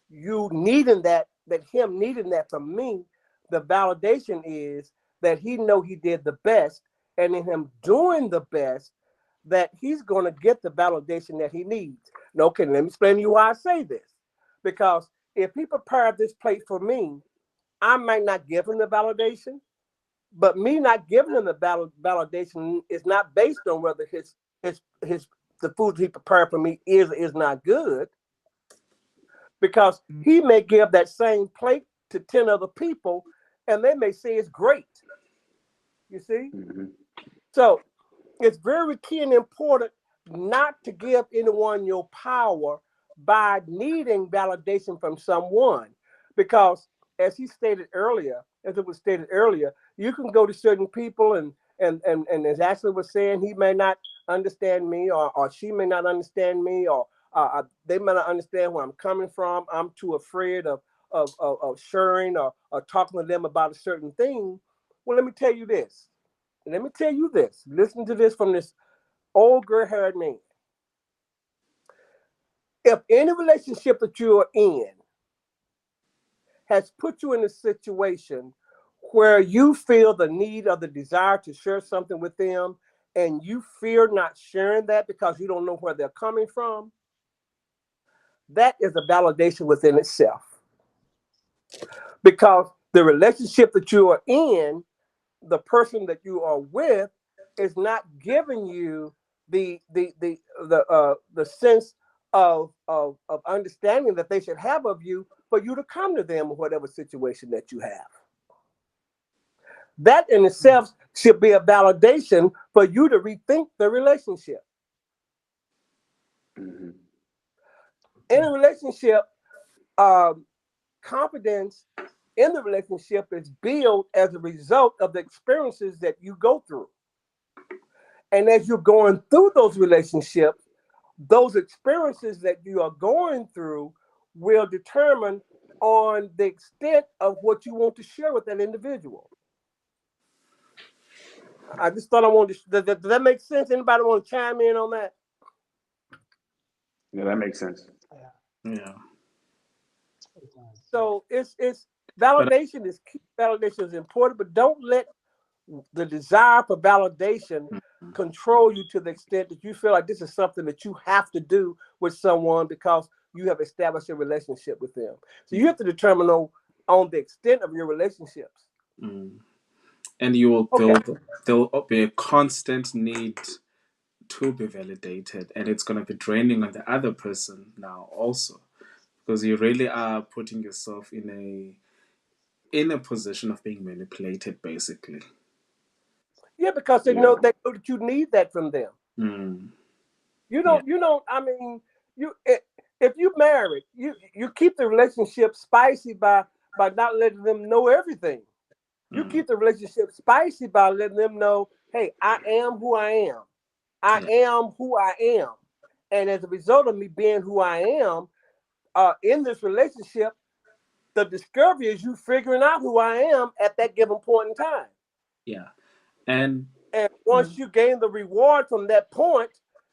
you needing that him needing that from me. The validation is that he know he did the best, and in him doing the best, that he's going to get the validation that he needs. Now, okay, let me explain to you why I say this. Because if he prepared this plate for me, I might not give him the validation, but me not giving him the validation is not based on whether the food he prepared for me is not good, because he may give that same plate to 10 other people and they may say it's great. You see? Mm-hmm. So it's very key and important not to give anyone your power by needing validation from someone, because as it was stated earlier, you can go to certain people and as Ashley was saying, he may not understand me, or she may not understand me, or they may not understand where I'm coming from. I'm too afraid of sharing or talking to them about a certain thing. Well, let me tell you this. Listen to this from this old gray-haired man. If any relationship that you are in has put you in a situation where you feel the need or the desire to share something with them, and you fear not sharing that because you don't know where they're coming from, that is a validation within itself. Because the relationship that you are in, the person that you are with, is not giving you the sense of understanding that they should have of you for you to come to them in whatever situation that you have. That in itself should be a validation for you to rethink the relationship. Mm-hmm. In a relationship, confidence in the relationship is built as a result of the experiences that you go through. And as you're going through those relationships, those experiences that you are going through will determine on the extent of what you want to share with that individual. I just thought I wanted to, does that make sense? Anybody want to chime in on that? Yeah, that makes sense. Yeah, Yeah. it does. So it's But validation is key. Validation is important, but don't let the desire for validation Mhm. control you to the extent that you feel like this is something that you have to do with someone because you have established a relationship with them. So you have to determine on the extent of your relationships. Mm. And you will Okay. there'll be a constant need to be validated, and it's going to be draining on the other person now also, because you really are putting yourself in a position of being manipulated, basically. Yeah, because they Yeah. know that you need that from them. Mm. You Yeah. don't. You don't. I mean, if you married, you keep the relationship spicy by not letting them know everything. You Mm. keep the relationship spicy by letting them know, hey, I am who I am. I Yeah. am who I am. And as a result of me being who I am, in this relationship, the discovery is you figuring out who I am at that given point in time. Yeah. And And yeah. once you gain the reward from that point,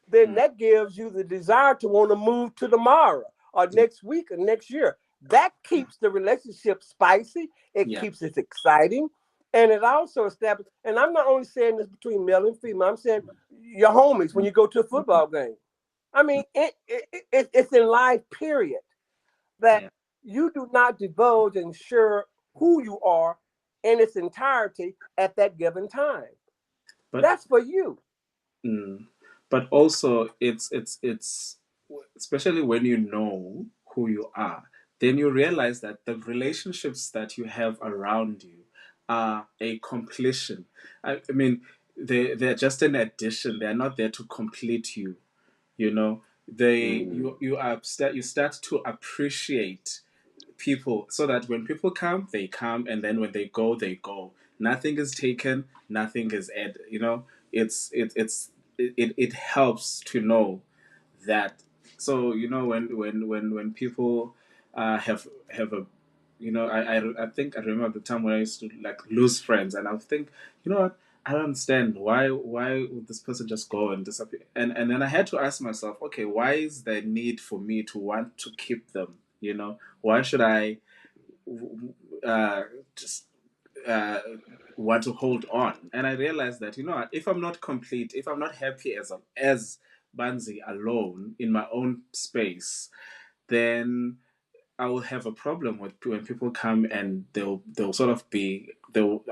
then Mm, that gives you the desire to want to move to tomorrow or yeah. next week or next year. That keeps the relationship spicy. It Yeah. keeps it exciting. And it also establishes, and I'm not only saying this between male and female, I'm saying your homies when you go to a football game. I mean, it's in life, period, that Yeah. you do not divulge and share who you are in its entirety at that given time. But That's for you. mm, but also it's especially when you know who you are, then you realize that the relationships that you have around you are a completion. I mean, they're just an addition. They're not there to complete you. You know, Mm. you start to appreciate people, so that when people come, they come, and then when they go, they go. Nothing is taken, nothing is added. It helps to know that. So when people have a, I think I remember the time when I used to like lose friends, and I would think, you know what, I don't understand why would this person just go and disappear, and then I had to ask myself, okay, why is there need for me to want to keep them? Why should I uh, just uh, want to hold on? And I realized that, if I'm not complete, if I'm not happy as Banzi alone in my own space, then I will have a problem with when people come, and they'll sort of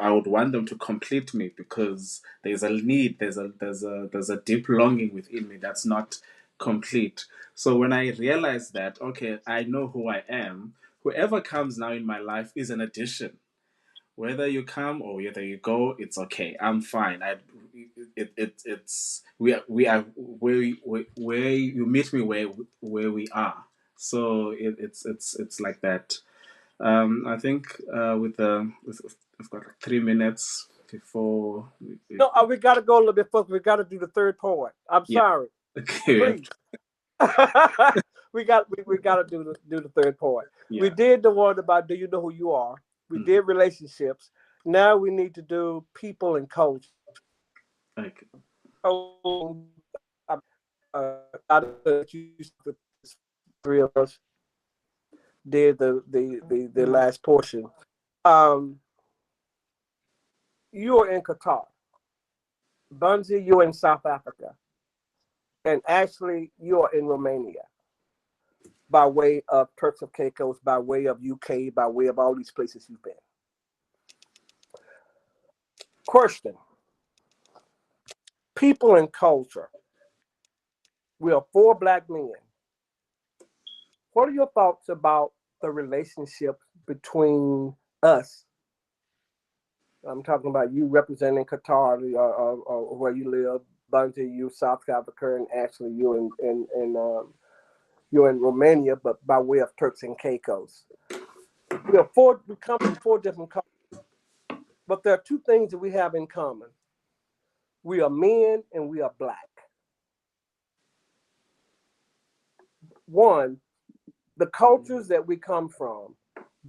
I would want them to complete me, because there's a need, there's a deep longing within me that's not complete. So when I realize that, okay, I know who I am, whoever comes now in my life is an addition. Whether you come or whether you go, it's okay. I'm fine. It's we are where you meet me where we are. So it's like that. I think we've got like 3 minutes before No, we got to go a little bit further. We got to do the third part. I'm yeah. sorry. Okay, Please. We got to do the third part. We yeah. did the one about do you know who you are? We Mhm. did relationships. Now we need to do people and culture. Okay. I don't you three of us did the last portion. Um, you are in Qatar. Bunzi, you're in South Africa. And actually, you are in Romania by way of Turks of Caicos, by way of UK, by way of all these places you've been. Question. People and culture. We are four black men. What are your thoughts about the relationship between us? I'm talking about you representing Qatar, or where you live, Bunty, you South Africa, and actually you're in Romania, but by way of Turks and Caicos. We come from four different countries, but there are two things that we have in common. We are men and we are black. One, the cultures that we come from,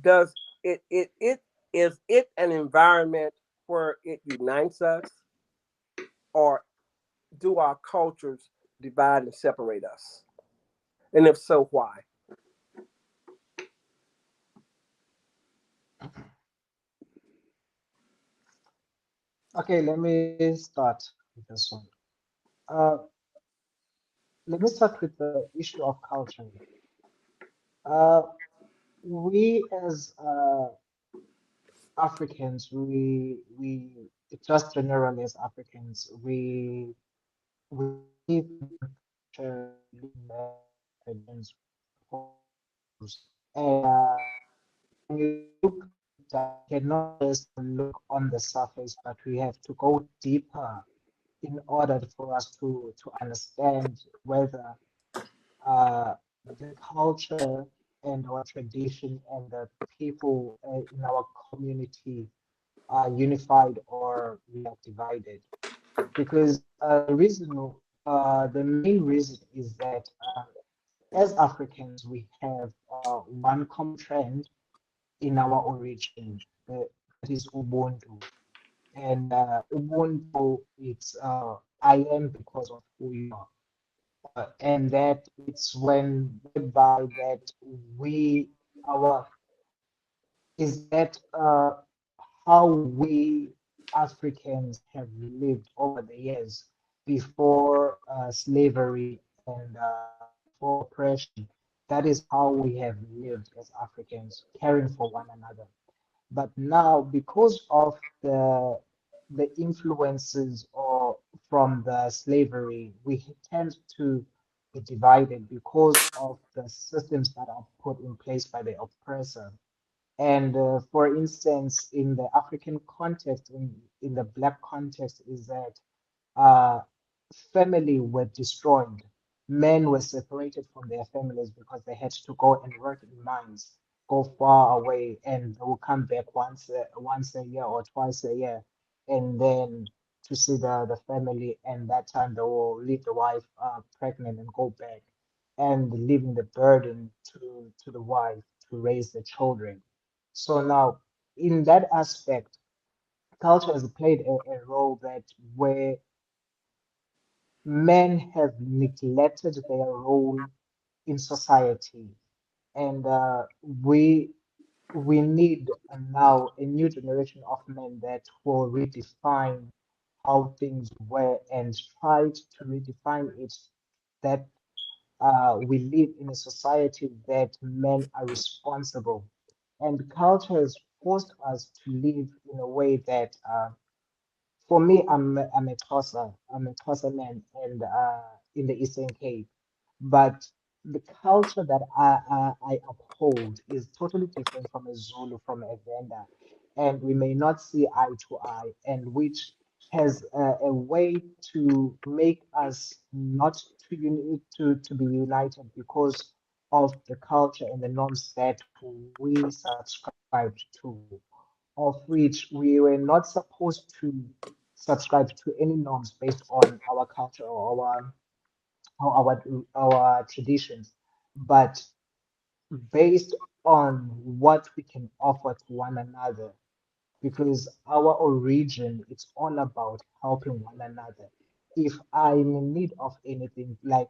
does it is it an environment where it unites us, or do our cultures divide and separate us? And if so, why? Okay, let me start with this one. Uh, let me start with the issue of culture. Uh, we as Africans, we just generally as Africans, we live in culture, traditions, and when you look, cannot just look on the surface, but we have to go deeper in order for us to understand whether the culture and our tradition and the people in our community are unified or we are divided. Because the reason The main reason is that as Africans, we have one common trend in our origin, that is Ubuntu. And Ubuntu, it's I am because of who you are. And that it's when whereby that we, our, is that how we Africans have lived over the years before slavery and before oppression. That is how we have lived as Africans, caring for one another. But now, because of the influences or from the slavery, we tend to be divided because of the systems that are put in place by the oppressor. And for instance, in the African context, in the Black context, is that uh, family were destroyed. Men were separated from their families because they had to go and work in mines, go far away, and they will come back once a year or twice a year, and then to see the family. And that time they will leave the wife pregnant and go back, and leaving the burden to the wife to raise the children. So now, in that aspect, culture has played a role that where men have neglected their role in society, and we need now a new generation of men that will redefine how things were and try to redefine it, that we live in a society that men are responsible, and culture has forced us to live in a way that for me, I'm a Xhosa. I'm a Xhosa man, and in the Eastern Cape. But the culture that I uphold is totally different from a Zulu, from a Venda, and we may not see eye to eye, and which has a way to make us not to be united because of the culture and the norms that we subscribed to, of which we were not supposed to subscribe to any norms based on our culture or our traditions, but based on what we can offer to one another, because our origin, it's all about helping one another. If I'm in need of anything, like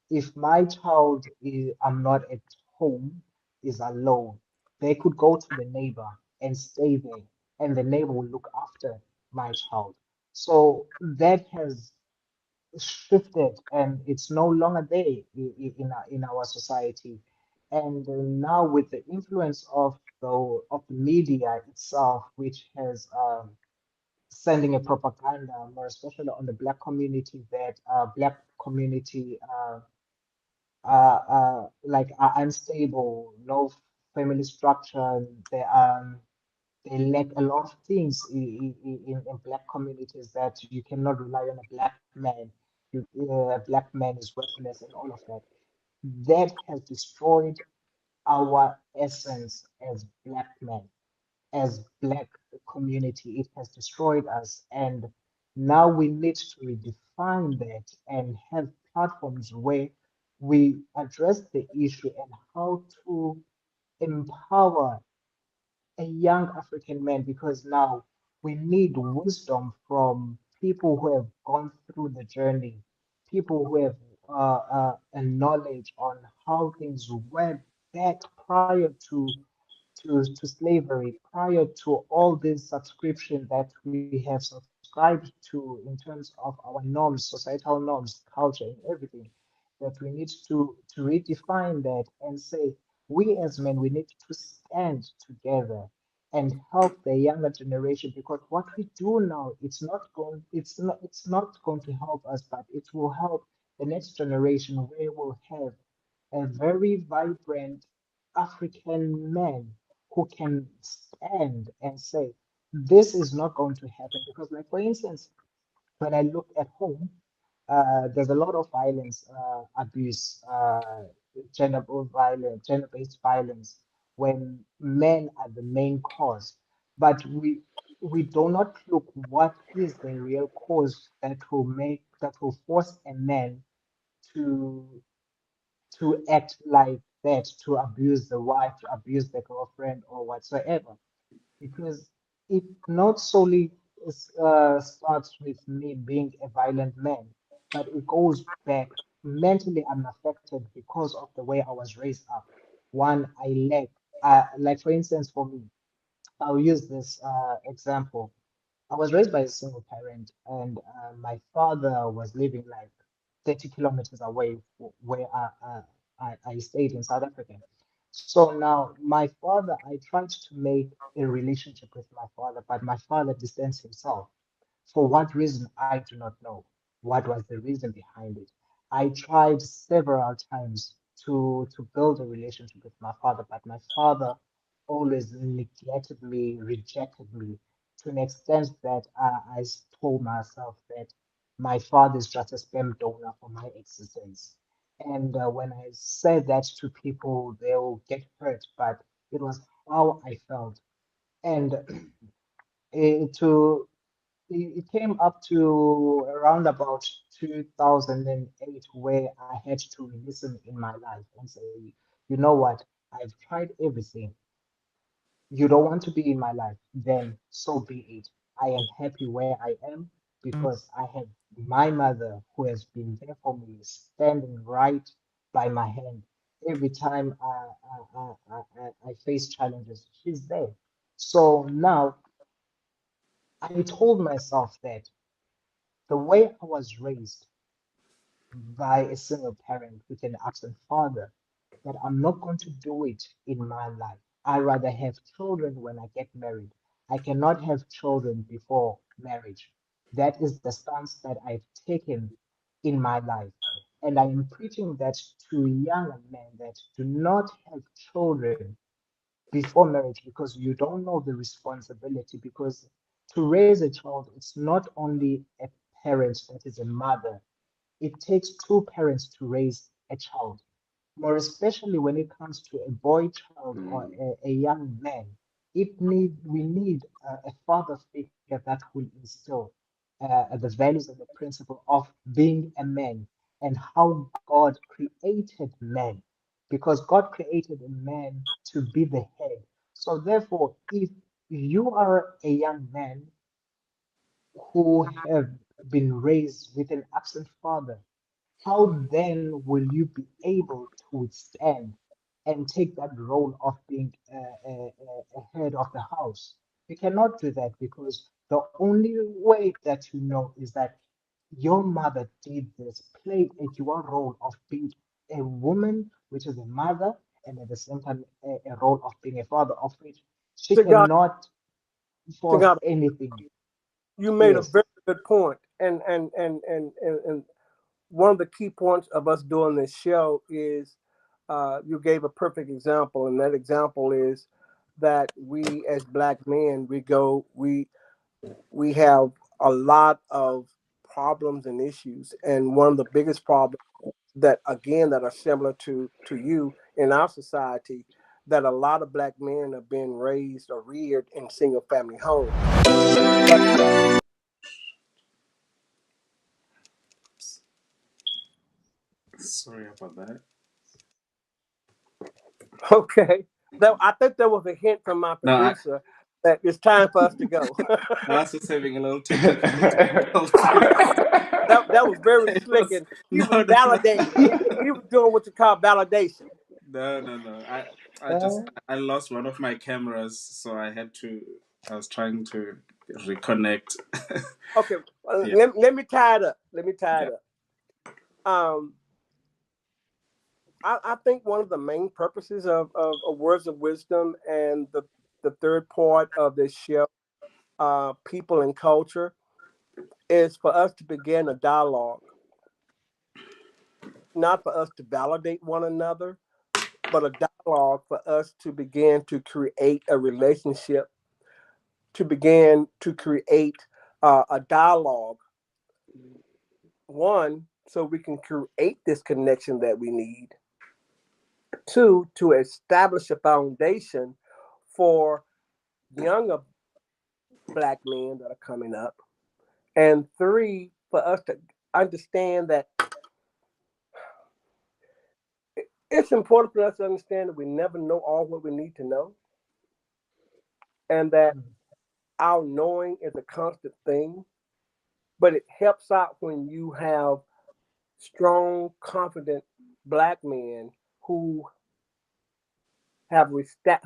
if my child is, I'm not at home, is alone, they could go to the neighbor and stay there, and the neighbor will look after my child. So that has shifted, and it's no longer there in our society. And now with the influence of the media itself, which has sending a propaganda, more especially on the black community, that black community like are unstable, no family structure. They lack a lot of things in black communities, that you cannot rely on a black man. A black man is worthless and all of that. That has destroyed our essence as black men, as black community. It has destroyed us, and now we need to redefine that and have platforms where we address the issue and how to empower a young African man, because now we need wisdom from people who have gone through the journey, people who have a knowledge on how things were back prior to slavery, prior to all these subscription that we have subscribed to in terms of our norms, societal norms, culture, and everything, that we need to redefine that and say, we as men, we need to stand together and help the younger generation, because what we do now, it's not going to help us, but it will help the next generation, where we'll have a very vibrant African man who can stand and say, this is not going to happen. Because, like, for instance, when I look at home, there's a lot of violence, abuse, gender-based violence, when men are the main cause. But we do not look what is the real cause that will make that will force a man to act like that, to abuse the wife, to abuse the girlfriend or whatsoever. Because it not solely starts with me being a violent man, but it goes back. Mentally I'm affected because of the way I was raised up. One, I lack, like for instance, for me, I'll use this example. I was raised by a single parent, and my father was living like 30 kilometers away where I stayed in South Africa. So now, my father, I tried to make a relationship with my father, but my father distanced himself. For what reason, I do not know. What was the reason behind it? I tried several times to build a relationship with my father, but my father always neglected me, rejected me, to an extent that told myself that my father is just a sperm donor for my existence. And when I say that to people, they'll get hurt, but it was how I felt. And to it came up to around about 2008 where I had to listen in my life and say, you know what, I've tried everything. You don't want to be in my life, then so be it. I am happy where I am because I have my mother who has been there for me, standing right by my hand. Every time I face challenges, she's there. So now I told myself that the way I was raised by a single parent with an absent father, that I'm not going to do it in my life. I rather have children when I get married. I cannot have children before marriage. That is the stance that I've taken in my life. And I am preaching that to young men that do not have children before marriage because you don't know the responsibility. Because to raise a child, it's not only a parent that is a mother, it takes two parents to raise a child, more especially when it comes to a boy child or Mm. a young man. We need a father figure that will instill the values and the principle of being a man and how God created man, because God created a man to be the head. So therefore, if you are a young man who have been raised with an absent father, how then will you be able to withstand and take that role of being a head of the house? You cannot do that because the only way that you know is that your mother did this, played a dual role of being a woman, which is a mother, and at the same time a role of being a father, of which she Tagata, cannot force Tagata, anything. you made a Yes. very good point, and one of the key points of us doing this show is you gave a perfect example, and that example is that we as black men we have a lot of problems and issues, and one of the biggest problems that again that are similar to you in our society, that a lot of black men are being raised or reared in single family homes. But Sorry about that. okay, that I think there was a hint from my No, producer that it's time for us to go. I was just having a little technical difficulty. That was very It slick, was and he no, was no, no, validating. He was doing what you call validation. no, no, no. I just Uh, I lost one of my cameras, so I had to. I was trying to reconnect. Okay, well, Yeah, let me tie it up. Let me tie yeah. it up. Um, I think one of the main purposes of words of wisdom and the third part of this show, people and culture, is for us to begin a dialogue, not for us to validate one another, but a dialogue for us to begin to create a relationship, to begin to create a dialogue. One, so we can create this connection that we need. Two, to establish a foundation for younger black men that are coming up. And three, for us to understand that it's important for us to understand that we never know all what we need to know, and that Mm. our knowing is a constant thing. But it helps out when you have strong, confident black men who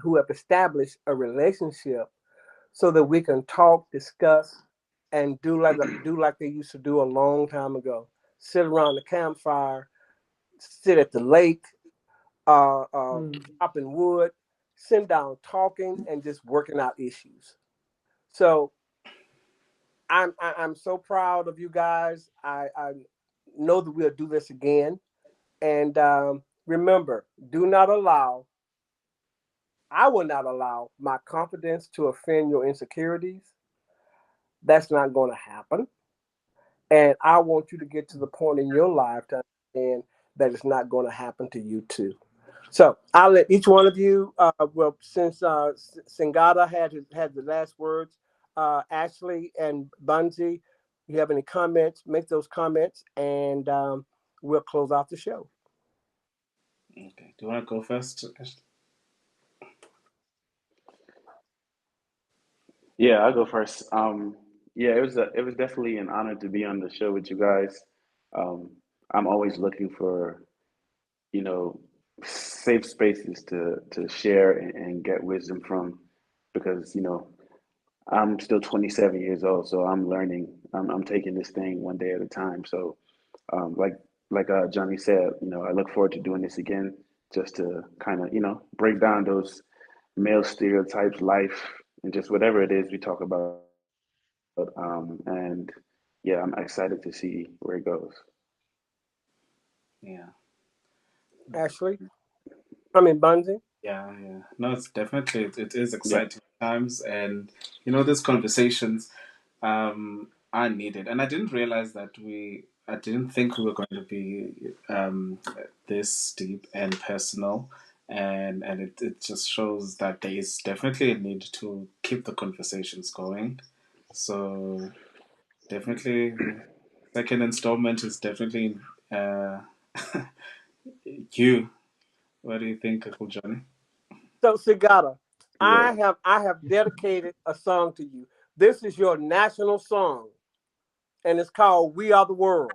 who have established a relationship so that we can talk, discuss, and do like they used to do a long time ago. Sit around the campfire, sit at the lake, Mm. chopping wood, sitting down talking, and just working out issues. So I'm so proud of you guys. I know that we'll do this again. And remember, do not allow, I will not allow my confidence to offend your insecurities. That's not going to happen. And I want you to get to the point in your life to understand that it's not going to happen to you too. So I'll let each one of you, well, since Singata had the last words, Ashley and Bunji, you have any comments, make those comments, and we'll close out the show. Okay. Do you want to go first? Yeah, I'll go first. Yeah, it was definitely an honor to be on the show with you guys. Um, I'm always looking for, you know, safe spaces to share and get wisdom from, because I'm still 27 years old, so I'm learning. I'm taking this thing one day at a time. So, like Johnny said, I look forward to doing this again, just to kind of break down those male stereotypes, life, and just whatever it is we talk about. And yeah, I'm excited to see where it goes. Yeah. Ashley, I mean Bunji. Yeah, yeah. No, it's definitely it is Yeah. exciting times, and these conversations are needed. And I didn't realize that I didn't think we were going to be this deep and personal, and it just shows that there is definitely a need to keep the conversations going. So definitely, the second installment is definitely uh, you. What do you think, Uncle Johnny? So Sigata, Yeah. I have dedicated a song to you. This is your national song, and it's called "We Are the World."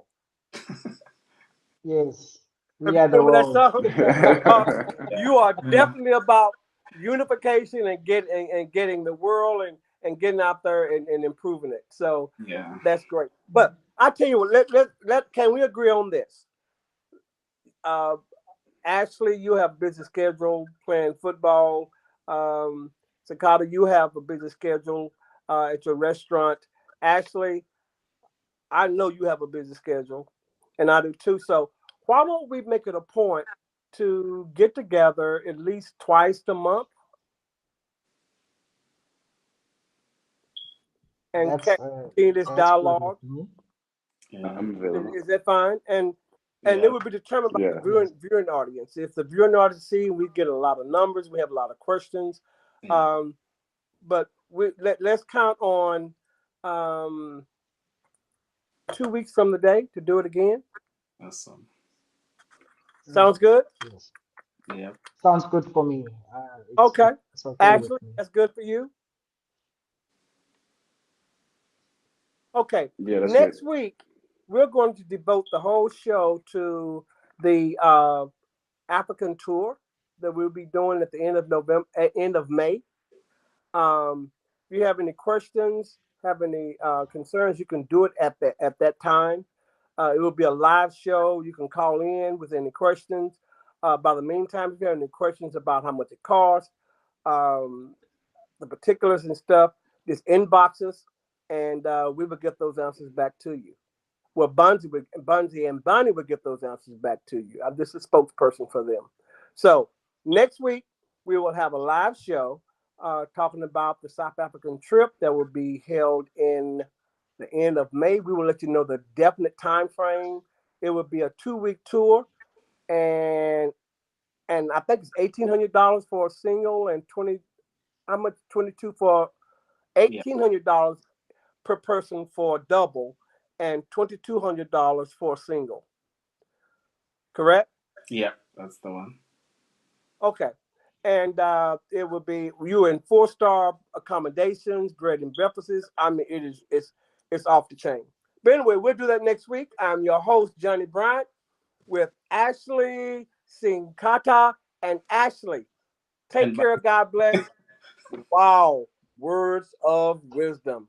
Yes, If we you are the remember that world. song, you are Yeah. definitely about unification and getting the world and getting out there and improving it. So Yeah. that's great. But I tell you what, let can we agree on this? Uh, Ashley, you have a busy schedule playing football. Um, Sakata, you have a busy schedule at your restaurant. Ashley, I know you have a busy schedule, and I do too. So why don't we make it a point to get together at least twice a month and That's continue this that's good with dialogue? me. Yeah. I'm available. Is that fine? And it Yeah. would be determined by the Yeah. Yes. viewing audience. If the viewing audience see, we get a lot of numbers, we have a lot of questions. Yeah. Um, but let's count on um, 2 weeks from the day to do it again. Awesome. Mm. Sounds good? Yes. Yep. Sounds good for me. Okay. It's okay with Ashley, me. that's good for you. Okay. Yeah, that's good. Next week, we're going to devote the whole show to the African tour that we'll be doing at the end of November, end of May. If you have any questions, have any concerns, you can do it at that time. It will be a live show. You can call in with any questions. By the meantime, if you have any questions about how much it costs, um, the particulars and stuff, just inbox us, and we will get those answers back to you. Well, Bunzi and Bonnie will get those answers back to you. I'm just a spokesperson for them. So next week we will have a live show talking about the South African trip that will be held in the end of May. We will let you know the definite time frame. It will be a 2 week tour, and I think it's $1,800 for a single and 20. How much? 22 for Yeah. $1,800 per person for a double, and $2,200 for a single. Correct? Yeah, that's the one. Okay. And it would be you in 4-star accommodations, bread and breakfasts. I mean, it's off the chain. But anyway, we'll do that next week. I'm your host, Johnny Bryant, with Ashley Sinkata and Ashley. Take And care. God bless. Wow. Words of wisdom.